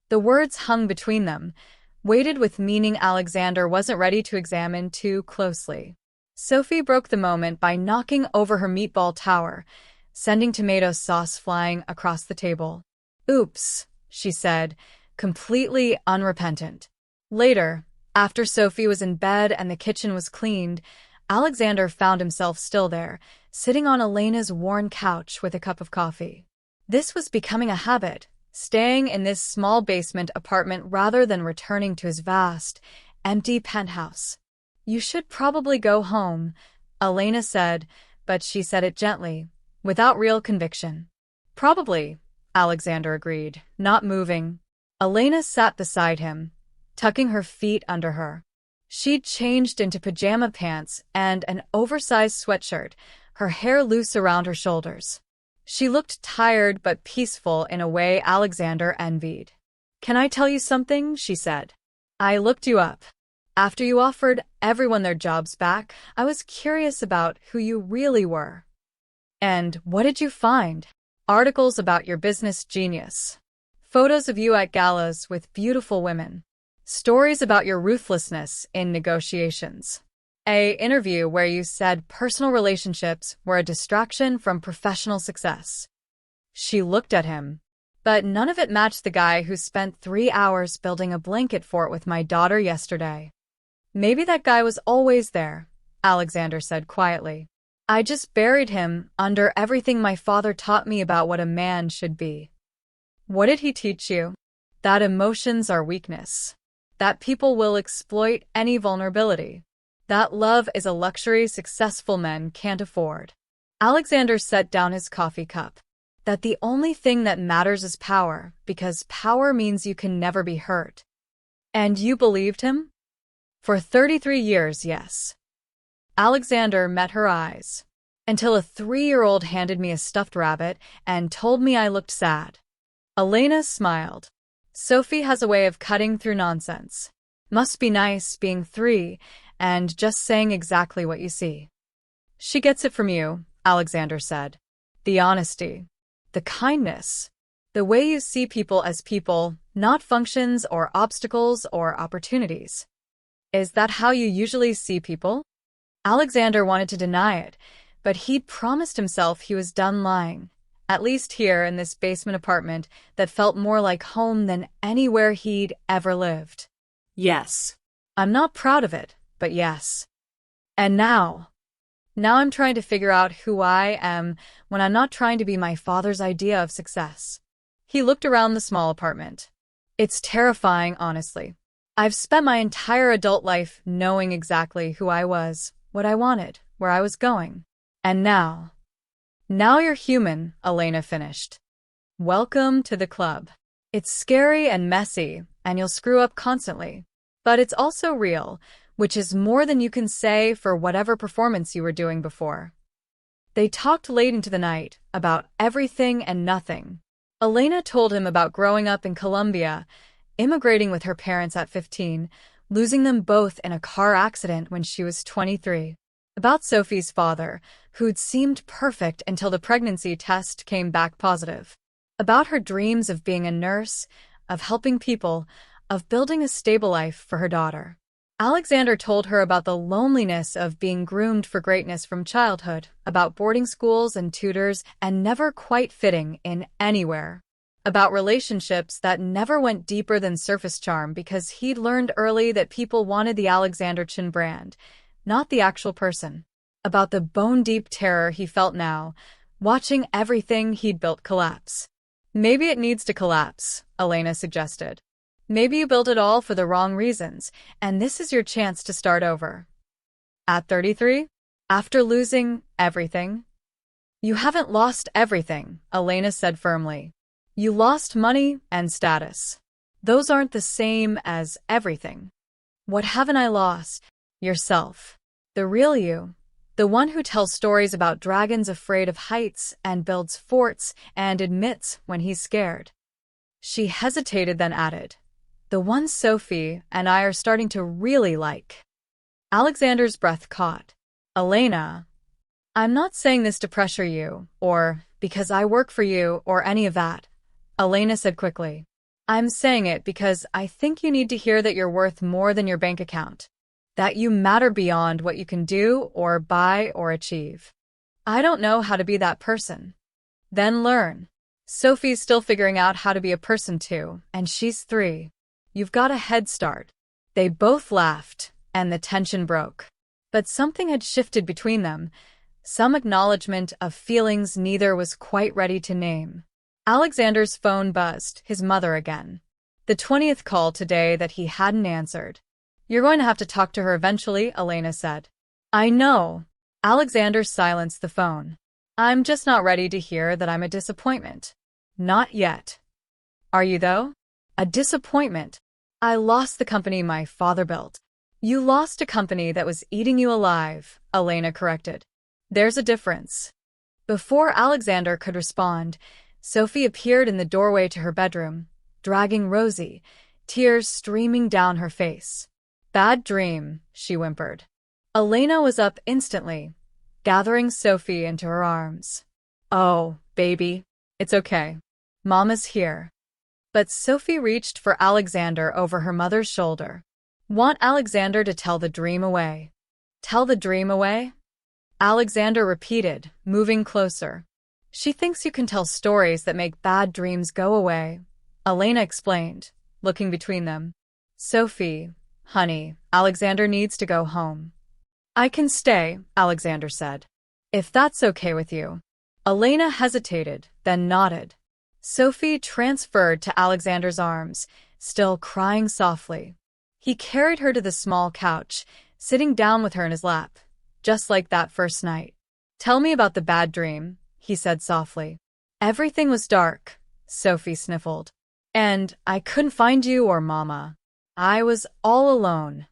The words hung between them, weighted with meaning Alexander wasn't ready to examine too closely. Sophie broke the moment by knocking over her meatball tower, sending tomato sauce flying across the table. "Oops," she said, completely unrepentant. Later, after Sophie was in bed and the kitchen was cleaned, Alexander found himself still there, sitting on Elena's worn couch with a cup of coffee. This was becoming a habit, staying in this small basement apartment rather than returning to his vast, empty penthouse. "You should probably go home," Elena said, but she said it gently, without real conviction. "Probably," Alexander agreed, not moving. Elena sat beside him, tucking her feet under her. She'd changed into pajama pants and an oversized sweatshirt, her hair loose around her shoulders. She looked tired but peaceful in a way Alexander envied. Can I tell you something? She said. I looked you up. After you offered everyone their jobs back, I was curious about who you really were. And what did you find? Articles about your business genius. Photos of you at galas with beautiful women. Stories about your ruthlessness in negotiations. An interview where you said personal relationships were a distraction from professional success. She looked at him. But none of it matched the guy who spent 3 hours building a blanket fort with my daughter yesterday. Maybe that guy was always there, Alexander said quietly. I just buried him under everything my father taught me about what a man should be. What did he teach you? That emotions are weakness. That people will exploit any vulnerability. That love is a luxury successful men can't afford. Alexander set down his coffee cup. That the only thing that matters is power, because power means you can never be hurt. And you believed him? For 33 years, yes. Alexander met her eyes. Until a 3-year-old handed me a stuffed rabbit and told me I looked sad. Elena smiled. Sophie has a way of cutting through nonsense. Must be nice being 3 and just saying exactly what you see. She gets it from you, Alexander said. The honesty. The kindness. The way you see people as people, not functions or obstacles or opportunities. Is that how you usually see people? Alexander wanted to deny it, but he'd promised himself he was done lying, at least here in this basement apartment that felt more like home than anywhere he'd ever lived. Yes. I'm not proud of it, but yes. And now I'm trying to figure out who I am when I'm not trying to be my father's idea of success. He looked around the small apartment. It's terrifying, honestly. I've spent my entire adult life knowing exactly who I was, what I wanted, where I was going. And now you're human, Elena finished. Welcome to the club. It's scary and messy, and you'll screw up constantly. But it's also real, which is more than you can say for whatever performance you were doing before. They talked late into the night about everything and nothing. Elena told him about growing up in Colombia, immigrating with her parents at 15, losing them both in a car accident when she was 23. About Sophie's father, who'd seemed perfect until the pregnancy test came back positive. About her dreams of being a nurse, of helping people, of building a stable life for her daughter. Alexander told her about the loneliness of being groomed for greatness from childhood, about boarding schools and tutors and never quite fitting in anywhere. About relationships that never went deeper than surface charm because he'd learned early that people wanted the Alexander Chin brand, not the actual person. About the bone-deep terror he felt now, watching everything he'd built collapse. Maybe it needs to collapse, Elena suggested. Maybe you built it all for the wrong reasons, and this is your chance to start over. At 33? After losing everything? You haven't lost everything, Elena said firmly. You lost money and status. Those aren't the same as everything. What haven't I lost? Yourself. The real you. The one who tells stories about dragons afraid of heights and builds forts and admits when he's scared. She hesitated, then added, the one Sophie and I are starting to really like. Alexander's breath caught. Elena, I'm not saying this to pressure you, or because I work for you, or any of that, Elena said quickly. I'm saying it because I think you need to hear that you're worth more than your bank account. That you matter beyond what you can do, or buy, or achieve. I don't know how to be that person. Then learn. Sophie's still figuring out how to be a person too, and she's 3. You've got a head start. They both laughed, and the tension broke. But something had shifted between them, some acknowledgement of feelings neither was quite ready to name. Alexander's phone buzzed, his mother again. The 20th call today that he hadn't answered. You're going to have to talk to her eventually, Elena said. I know. Alexander silenced the phone. I'm just not ready to hear that I'm a disappointment. Not yet. Are you though? A disappointment. I lost the company my father built. You lost a company that was eating you alive, Elena corrected. There's a difference. Before Alexander could respond, Sophie appeared in the doorway to her bedroom, dragging Rosie, tears streaming down her face. "Bad dream," she whimpered. Elena was up instantly, gathering Sophie into her arms. "Oh, baby, it's okay. Mama's here." But Sophie reached for Alexander over her mother's shoulder. "Want Alexander to tell the dream away." "Tell the dream away?" Alexander repeated, moving closer. "She thinks you can tell stories that make bad dreams go away," Elena explained, looking between them. "Sophie, honey, Alexander needs to go home." "I can stay," Alexander said. "If that's okay with you." Elena hesitated, then nodded. Sophie transferred to Alexander's arms, still crying softly. He carried her to the small couch, sitting down with her in his lap, just like that first night. "Tell me about the bad dream," he said softly. "Everything was dark," Sophie sniffled. "And I couldn't find you or Mama. I was all alone."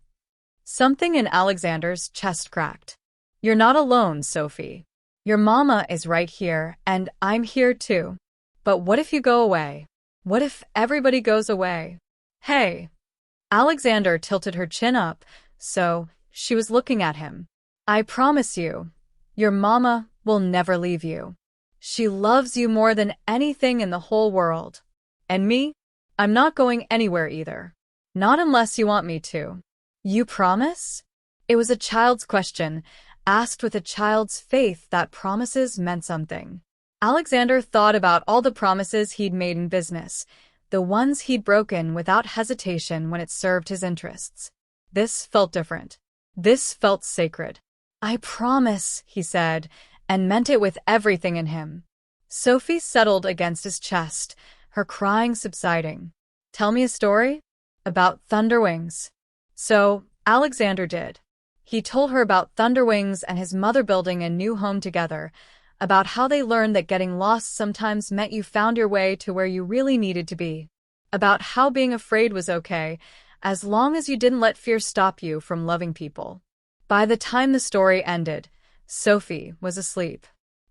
Something in Alexander's chest cracked. "You're not alone, Sophie. Your mama is right here, and I'm here too. But what if you go away? What if everybody goes away?" "Hey." Alexander tilted her chin up, so she was looking at him. "I promise you, your mama will never leave you. She loves you more than anything in the whole world. And me? I'm not going anywhere either. Not unless you want me to. You promise?" It was a child's question, asked with a child's faith that promises meant something. Alexander thought about all the promises he'd made in business, the ones he'd broken without hesitation when it served his interests. This felt different. This felt sacred. "I promise," he said, and meant it with everything in him. Sophie settled against his chest, her crying subsiding. "Tell me a story?" "About Thunderwings." So, Alexander did. He told her about Thunderwings and his mother building a new home together, about how they learned that getting lost sometimes meant you found your way to where you really needed to be, about how being afraid was okay, as long as you didn't let fear stop you from loving people. By the time the story ended, Sophie was asleep.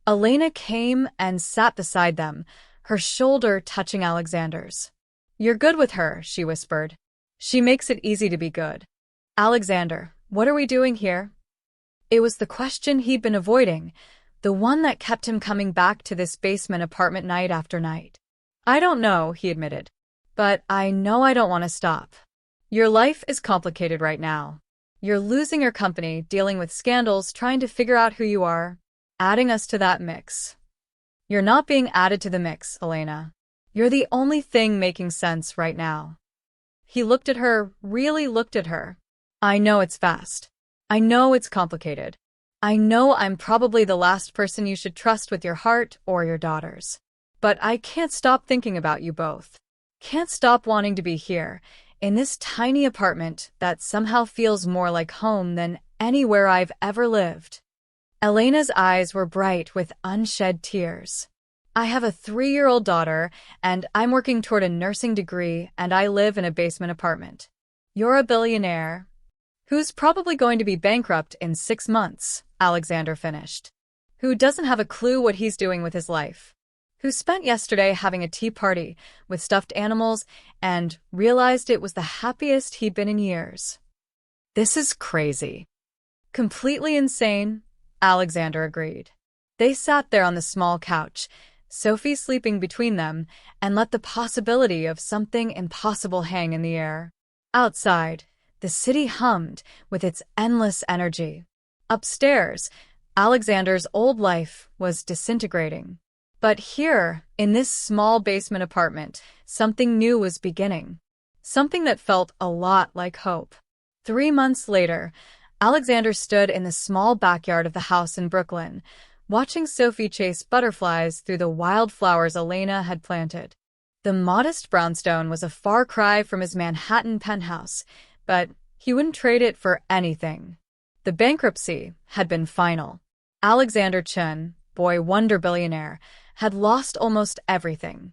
Elena came and sat beside them, her shoulder touching Alexander's. "You're good with her," she whispered. "She makes it easy to be good." "Alexander, what are we doing here?" It was the question he'd been avoiding, the one that kept him coming back to this basement apartment night after night. "I don't know," he admitted. "But I know I don't want to stop. Your life is complicated right now. You're losing your company, dealing with scandals, trying to figure out who you are, adding us to that mix." "You're not being added to the mix, Elena. You're the only thing making sense right now." He looked at her, really looked at her. "I know it's fast. I know it's complicated. I know I'm probably the last person you should trust with your heart or your daughters. But I can't stop thinking about you both. Can't stop wanting to be here, in this tiny apartment that somehow feels more like home than anywhere I've ever lived." Elena's eyes were bright with unshed tears. "I have a 3-year-old daughter, and I'm working toward a nursing degree, and I live in a basement apartment. You're a billionaire who's probably going to be bankrupt in 6 months," Alexander finished. "Who doesn't have a clue what he's doing with his life. Who spent yesterday having a tea party with stuffed animals and realized it was the happiest he'd been in years." "This is crazy." "Completely insane," Alexander agreed. They sat there on the small couch, Sophie sleeping between them, and let the possibility of something impossible hang in the air. Outside, the city hummed with its endless energy. Upstairs, Alexander's old life was disintegrating. But here, in this small basement apartment, something new was beginning. Something that felt a lot like hope. 3 months later, Alexander stood in the small backyard of the house in Brooklyn, watching Sophie chase butterflies through the wildflowers Elena had planted. The modest brownstone was a far cry from his Manhattan penthouse, but he wouldn't trade it for anything. The bankruptcy had been final. Alexander Chun, boy wonder billionaire, had lost almost everything.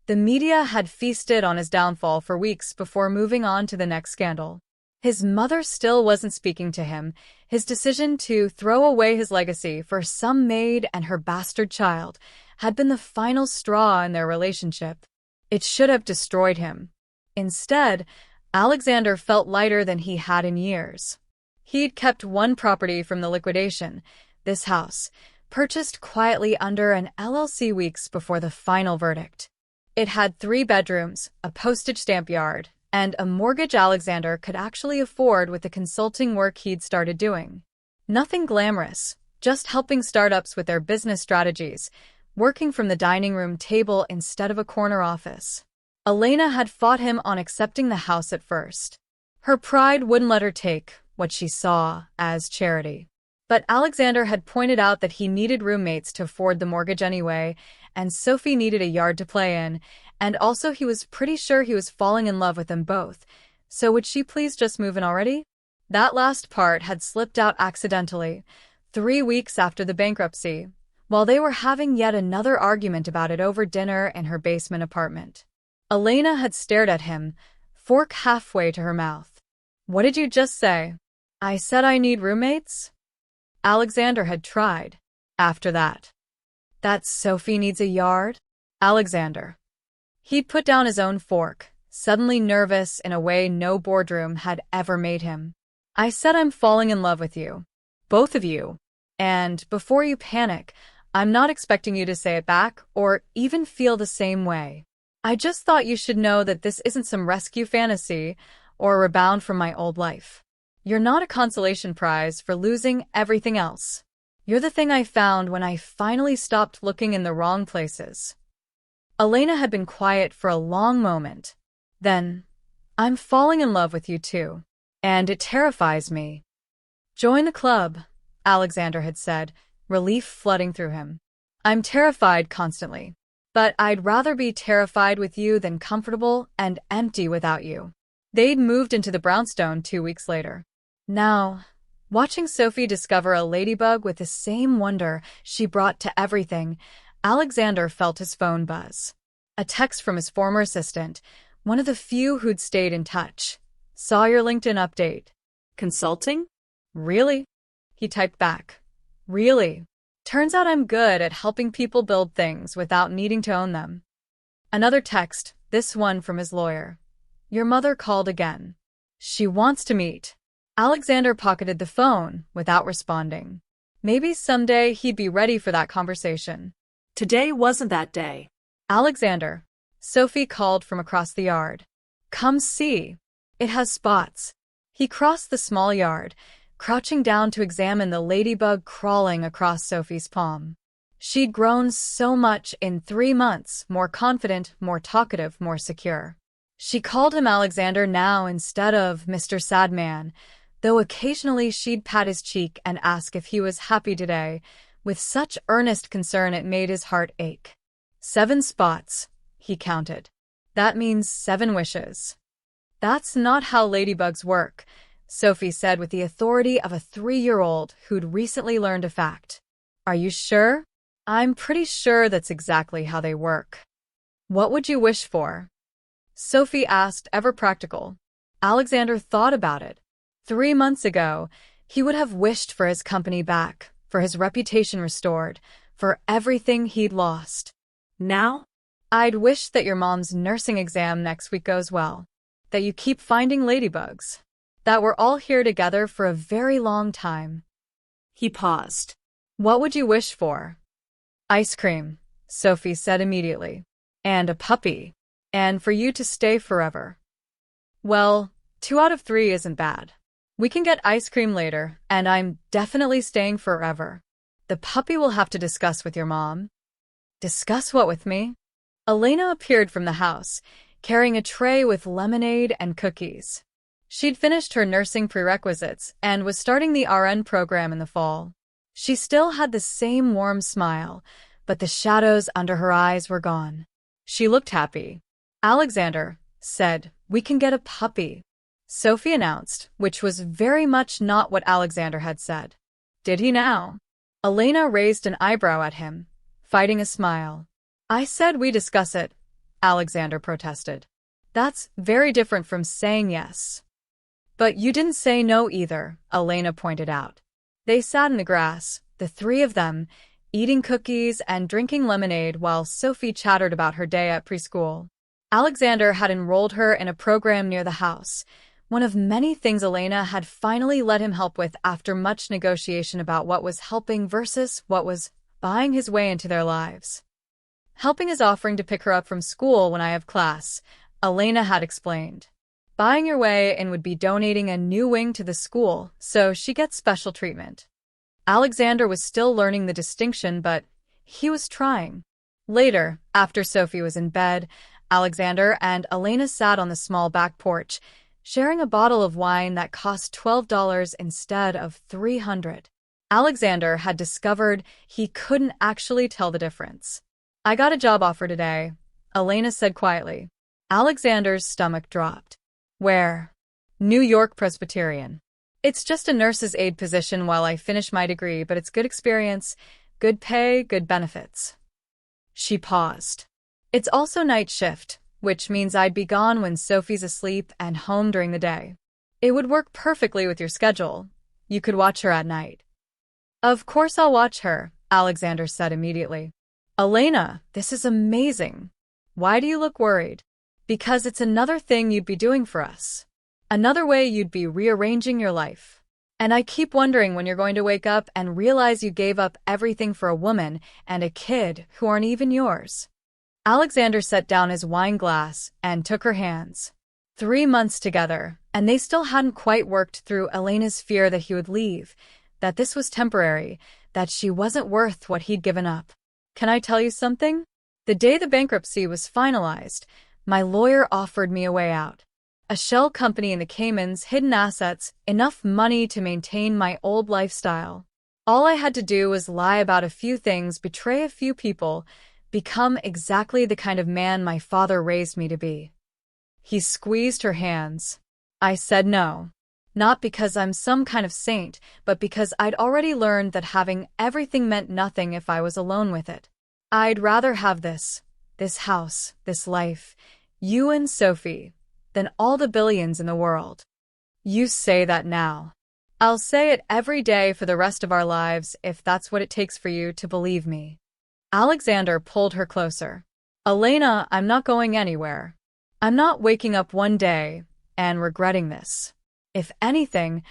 The media had feasted on his downfall for weeks before moving on to the next scandal. His mother still wasn't speaking to him. His decision to throw away his legacy for some maid and her bastard child had been the final straw in their relationship. It should have destroyed him. Instead, Alexander felt lighter than he had in years. He'd kept one property from the liquidation, this house, purchased quietly under an LLC weeks before the final verdict. It had 3 bedrooms, a postage stamp yard, and a mortgage Alexander could actually afford with the consulting work he'd started doing. Nothing glamorous, just helping startups with their business strategies, working from the dining room table instead of a corner office. Elena had fought him on accepting the house at first. Her pride wouldn't let her take what she saw as charity. But Alexander had pointed out that he needed roommates to afford the mortgage anyway, and Sophie needed a yard to play in, and also he was pretty sure he was falling in love with them both. So would she please just move in already? That last part had slipped out accidentally, 3 weeks after the bankruptcy, while they were having yet another argument about it over dinner in her basement apartment. Elena had stared at him, fork halfway to her mouth. "What did you just say?" "I said I need roommates?" Alexander had tried. After that. "That Sophie needs a yard?" Alexander. He'd put down his own fork, suddenly nervous in a way no boardroom had ever made him. "I said I'm falling in love with you. Both of you. And before you panic, I'm not expecting you to say it back or even feel the same way. I just thought you should know that this isn't some rescue fantasy or a rebound from my old life. You're not a consolation prize for losing everything else. You're the thing I found when I finally stopped looking in the wrong places." Elena had been quiet for a long moment. Then, "I'm falling in love with you too. And it terrifies me." "Join the club," Alexander had said, relief flooding through him. "I'm terrified constantly. But I'd rather be terrified with you than comfortable and empty without you." They'd moved into the brownstone 2 weeks later. Now, watching Sophie discover a ladybug with the same wonder she brought to everything, Alexander felt his phone buzz. A text from his former assistant, one of the few who'd stayed in touch. "Saw your LinkedIn update." Consulting? "Really?" He typed back. "Really? Turns out I'm good at helping people build things without needing to own them." Another text, this one from his lawyer. "Your mother called again. She wants to meet." Alexander pocketed the phone without responding. Maybe someday he'd be ready for that conversation. Today wasn't that day. "Alexander," Sophie called from across the yard. "Come see. It has spots." He crossed the small yard, crouching down to examine the ladybug crawling across Sophie's palm. She'd grown so much in 3 months, more confident, more talkative, more secure. She called him Alexander now instead of Mr. Sadman, though occasionally she'd pat his cheek and ask if he was happy today, with such earnest concern it made his heart ache. 7 spots, he counted. That means 7 wishes. "That's not how ladybugs work," Sophie said with the authority of a 3-year-old who'd recently learned a fact. "Are you sure?" "I'm pretty sure that's exactly how they work." "What would you wish for?" Sophie asked, ever practical. Alexander thought about it. 3 months ago, he would have wished for his company back, for his reputation restored, for everything he'd lost. Now? "I'd wish that your mom's nursing exam next week goes well, that you keep finding ladybugs, that we're all here together for a very long time." He paused. "What would you wish for?" "Ice cream," Sophie said immediately. "And a puppy. And for you to stay forever." "Well, 2 out of 3 isn't bad. We can get ice cream later, and I'm definitely staying forever. The puppy will have to discuss with your mom." "Discuss what with me?" Elena appeared from the house, carrying a tray with lemonade and cookies. She'd finished her nursing prerequisites and was starting the RN program in the fall. She still had the same warm smile, but the shadows under her eyes were gone. She looked happy. "Alexander," said, "we can get a puppy," Sophie announced, which was very much not what Alexander had said. "Did he now?" Elena raised an eyebrow at him, fighting a smile. "I said we discuss it," Alexander protested. "That's very different from saying yes." "But you didn't say no either," Elena pointed out. They sat in the grass, the 3 of them, eating cookies and drinking lemonade while Sophie chattered about her day at preschool. Alexander had enrolled her in a program near the house, one of many things Elena had finally let him help with after much negotiation about what was helping versus what was buying his way into their lives. Helping is offering to pick her up from school when I have class, Elena had explained. Buying your way in would be donating a new wing to the school, so she gets special treatment. Alexander was still learning the distinction, but he was trying. Later, after Sophie was in bed, Alexander and Elena sat on the small back porch, sharing a bottle of wine that cost $12 instead of $300. Alexander had discovered he couldn't actually tell the difference. I got a job offer today, Elena said quietly. Alexander's stomach dropped. Where? New York Presbyterian. It's just a nurse's aide position while I finish my degree, but it's good experience, good pay, good benefits. She paused. It's also night shift, which means I'd be gone when Sophie's asleep and home during the day. It would work perfectly with your schedule. You could watch her at night. Of course I'll watch her, Alexander said immediately. Elena, this is amazing. Why do you look worried? Because it's another thing you'd be doing for us. Another way you'd be rearranging your life. And I keep wondering when you're going to wake up and realize you gave up everything for a woman and a kid who aren't even yours. Alexander set down his wine glass and took her hands. 3 months together, and they still hadn't quite worked through Elena's fear that he would leave, that this was temporary, that she wasn't worth what he'd given up. Can I tell you something? The day the bankruptcy was finalized, my lawyer offered me a way out. A shell company in the Caymans, hidden assets, enough money to maintain my old lifestyle. All I had to do was lie about a few things, betray a few people, become exactly the kind of man my father raised me to be. He squeezed her hands. I said no. Not because I'm some kind of saint, but because I'd already learned that having everything meant nothing if I was alone with it. I'd rather have this house, this life, you and Sophie, than all the billions in the world. You say that now. I'll say it every day for the rest of our lives if that's what it takes for you to believe me. Alexander pulled her closer. Elena, I'm not going anywhere. I'm not waking up one day and regretting this. If anything,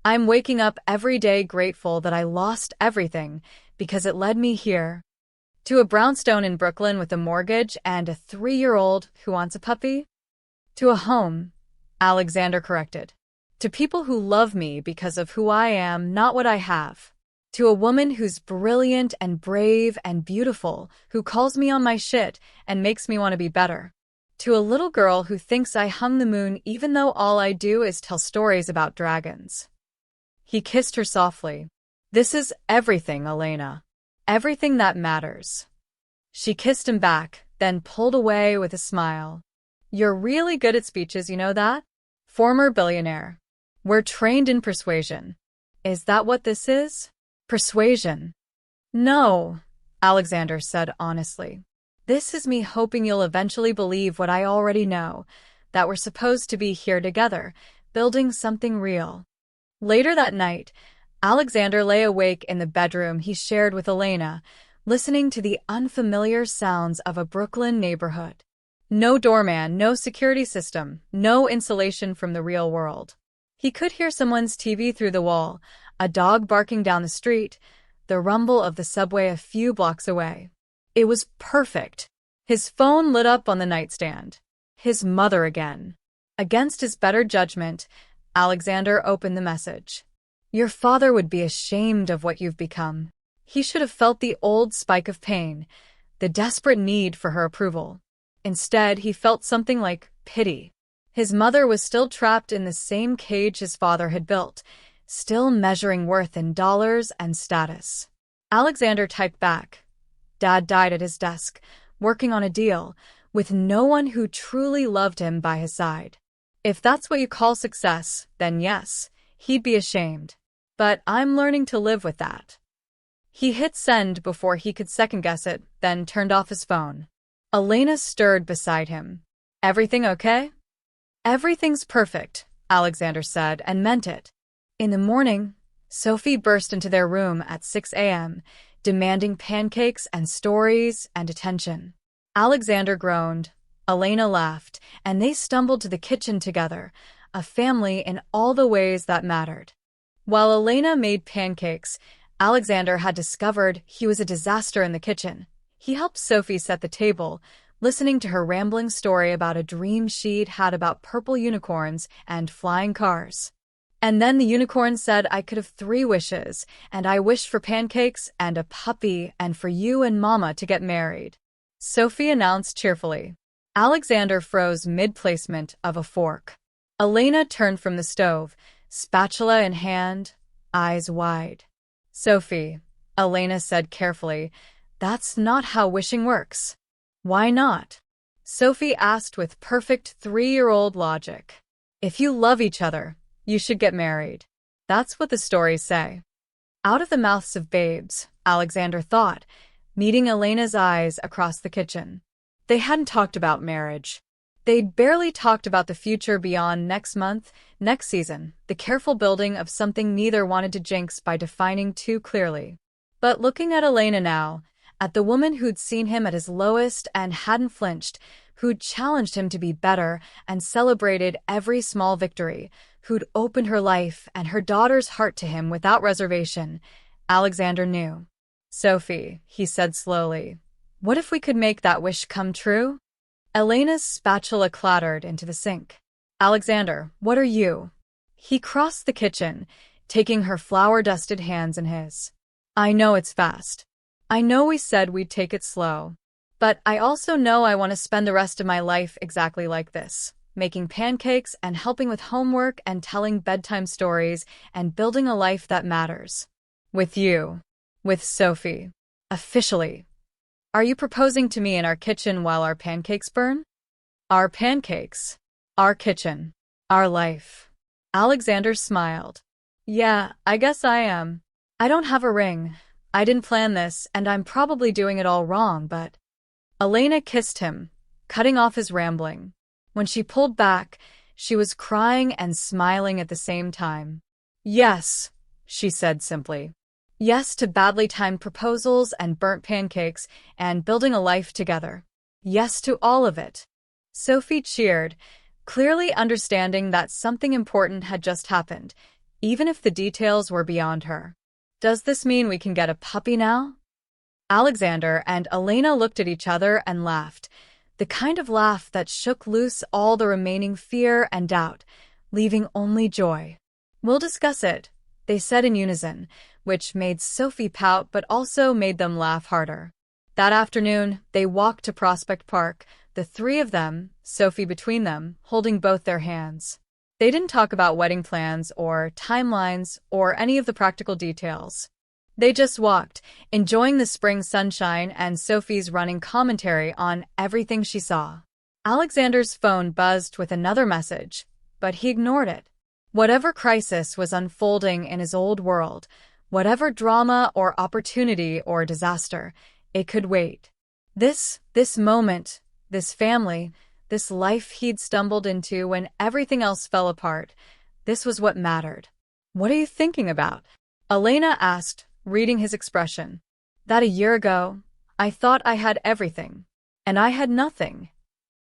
I'm waking up every day grateful that I lost everything because it led me here. To a brownstone in Brooklyn with a mortgage and a 3-year-old who wants a puppy? To a home, Alexander corrected. To people who love me because of who I am, not what I have. To a woman who's brilliant and brave and beautiful, who calls me on my shit and makes me want to be better. To a little girl who thinks I hung the moon even though all I do is tell stories about dragons. He kissed her softly. This is everything, Elena. Everything that matters. She kissed him back, then pulled away with a smile. You're really good at speeches, you know that? Former billionaire. We're trained in persuasion. Is that what this is? Persuasion. No, Alexander said honestly. This is me hoping you'll eventually believe what I already know, that we're supposed to be here together, building something real. Later that night, Alexander lay awake in the bedroom he shared with Elena, listening to the unfamiliar sounds of a Brooklyn neighborhood. No doorman, no security system, no insulation from the real world. He could hear someone's TV through the wall, a dog barking down the street, the rumble of the subway a few blocks away. It was perfect. His phone lit up on the nightstand. His mother again. Against his better judgment, Alexander opened the message. Your father would be ashamed of what you've become. He should have felt the old spike of pain, the desperate need for her approval. Instead, he felt something like pity. His mother was still trapped in the same cage his father had built, still measuring worth in dollars and status. Alexander typed back. Dad died at his desk, working on a deal, with no one who truly loved him by his side. If that's what you call success, then yes, he'd be ashamed. But I'm learning to live with that. He hit send before he could second-guess it, then turned off his phone. Elena stirred beside him. Everything okay? Everything's perfect, Alexander said, and meant it. In the morning, Sophie burst into their room at 6 a.m., demanding pancakes and stories and attention. Alexander groaned. Elena laughed, and they stumbled to the kitchen together, a family in all the ways that mattered. While Elena made pancakes, Alexander had discovered he was a disaster in the kitchen. He helped Sophie set the table, listening to her rambling story about a dream she'd had about purple unicorns and flying cars. And then the unicorn said I could have 3 wishes, and I wished for pancakes and a puppy and for you and Mama to get married, Sophie announced cheerfully. Alexander froze mid-placement of a fork. Elena turned from the stove, spatula in hand, eyes wide. Sophie, Elena said carefully, that's not how wishing works. Why not? Sophie asked with perfect 3-year-old logic. If you love each other, you should get married. That's what the stories say. Out of the mouths of babes, Alexander thought, meeting Elena's eyes across the kitchen. They hadn't talked about marriage. They'd barely talked about the future beyond next month, next season, the careful building of something neither wanted to jinx by defining too clearly. But looking at Elena now, at the woman who'd seen him at his lowest and hadn't flinched, who'd challenged him to be better and celebrated every small victory, who'd opened her life and her daughter's heart to him without reservation, Alexander knew. Sophie, he said slowly, what if we could make that wish come true? Elena's spatula clattered into the sink. Alexander, what are you? He crossed the kitchen, taking her flour-dusted hands in his. I know it's fast. I know we said we'd take it slow. But I also know I want to spend the rest of my life exactly like this, making pancakes and helping with homework and telling bedtime stories and building a life that matters. With you. With Sophie. Officially. Are you proposing to me in our kitchen while our pancakes burn? Our pancakes. Our kitchen. Our life. Alexander smiled. Yeah, I guess I am. I don't have a ring. I didn't plan this, and I'm probably doing it all wrong, but… Elena kissed him, cutting off his rambling. When she pulled back, she was crying and smiling at the same time. Yes, she said simply. Yes to badly timed proposals and burnt pancakes and building a life together. Yes to all of it. Sophie cheered, clearly understanding that something important had just happened, even if the details were beyond her. Does this mean we can get a puppy now? Alexander and Elena looked at each other and laughed, the kind of laugh that shook loose all the remaining fear and doubt, leaving only joy. We'll discuss it, they said in unison, which made Sophie pout but also made them laugh harder. That afternoon, they walked to Prospect Park, the 3 of them, Sophie between them, holding both their hands. They didn't talk about wedding plans or timelines or any of the practical details. They just walked, enjoying the spring sunshine and Sophie's running commentary on everything she saw. Alexander's phone buzzed with another message, but he ignored it. Whatever crisis was unfolding in his old world, whatever drama or opportunity or disaster, it could wait. This moment, this family, this life he'd stumbled into when everything else fell apart, this was what mattered. What are you thinking about? Elena asked, reading his expression. That a year ago, I thought I had everything, and I had nothing.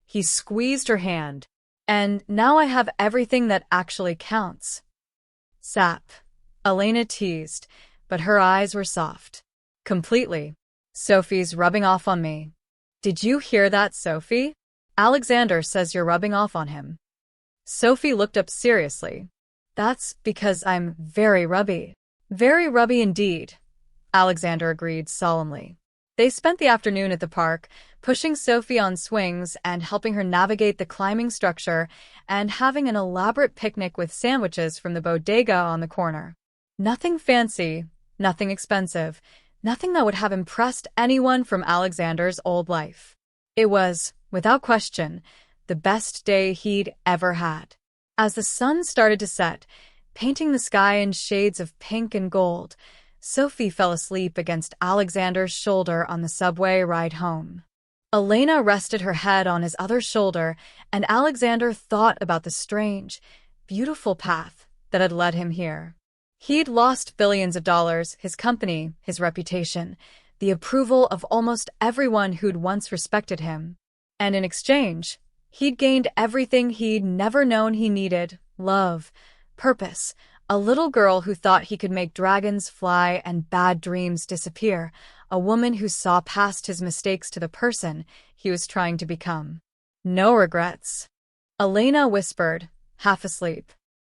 He squeezed her hand. And now I have everything that actually counts. Sap, Elena teased, but her eyes were soft. Completely. Sophie's rubbing off on me. Did you hear that, Sophie? Alexander says you're rubbing off on him. Sophie looked up seriously. That's because I'm very rubby. Very rubby indeed, Alexander agreed solemnly. They spent the afternoon at the park, pushing Sophie on swings and helping her navigate the climbing structure and having an elaborate picnic with sandwiches from the bodega on the corner. Nothing fancy, nothing expensive, nothing that would have impressed anyone from Alexander's old life. It was, without question, the best day he'd ever had. As the sun started to set, painting the sky in shades of pink and gold, Sophie fell asleep against Alexander's shoulder on the subway ride home. Elena rested her head on his other shoulder, and Alexander thought about the strange, beautiful path that had led him here. He'd lost billions of dollars, his company, his reputation, the approval of almost everyone who'd once respected him. And in exchange, he'd gained everything he'd never known he needed: love, purpose, a little girl who thought he could make dragons fly and bad dreams disappear, a woman who saw past his mistakes to the person he was trying to become. No regrets. Elena whispered, half asleep.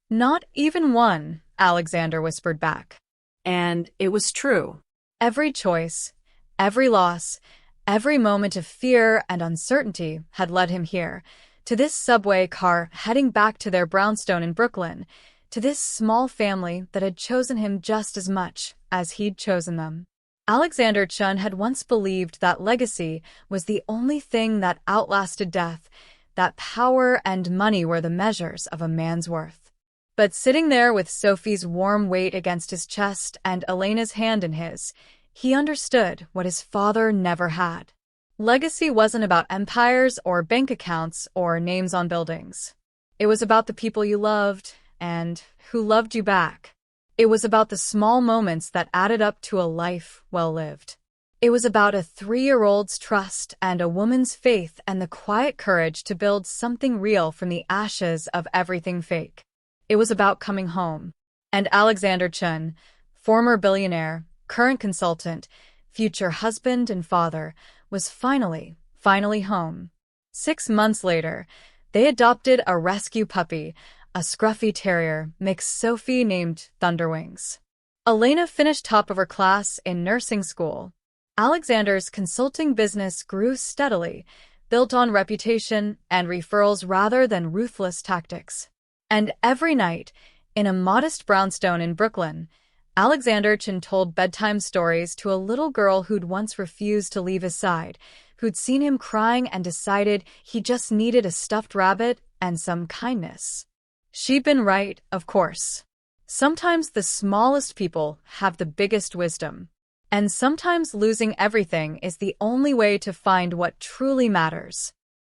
Not even one, Alexander whispered back. And it was true. Every choice, every loss, every moment of fear and uncertainty had led him here, to this subway car heading back to their brownstone in Brooklyn, to this small family that had chosen him just as much as he'd chosen them. Alexander Chun had once believed that legacy was the only thing that outlasted death, that power and money were the measures of a man's worth. But sitting there with Sophie's warm weight against his chest and Elena's hand in his, he understood what his father never had. Legacy wasn't about empires or bank accounts or names on buildings. It was about the people you loved and who loved you back. It was about the small moments that added up to a life well lived. It was about a 3-year-old's trust and a woman's faith and the quiet courage to build something real from the ashes of everything fake. It was about coming home. And Alexander Chun, former billionaire, current consultant, future husband and father, was finally home. 6 months later, they adopted a rescue puppy, a scruffy terrier mixed Sophie named Thunderwings. Elena finished top of her class in nursing school. Alexander's consulting business grew steadily, built on reputation and referrals rather than ruthless tactics. And every night, in a modest brownstone in Brooklyn, Alexander Chun told bedtime stories to a little girl who'd once refused to leave his side, who'd seen him crying and decided he just needed a stuffed rabbit and some kindness. She'd been right, of course. Sometimes the smallest people have the biggest wisdom. And sometimes losing everything is the only way to find what truly matters.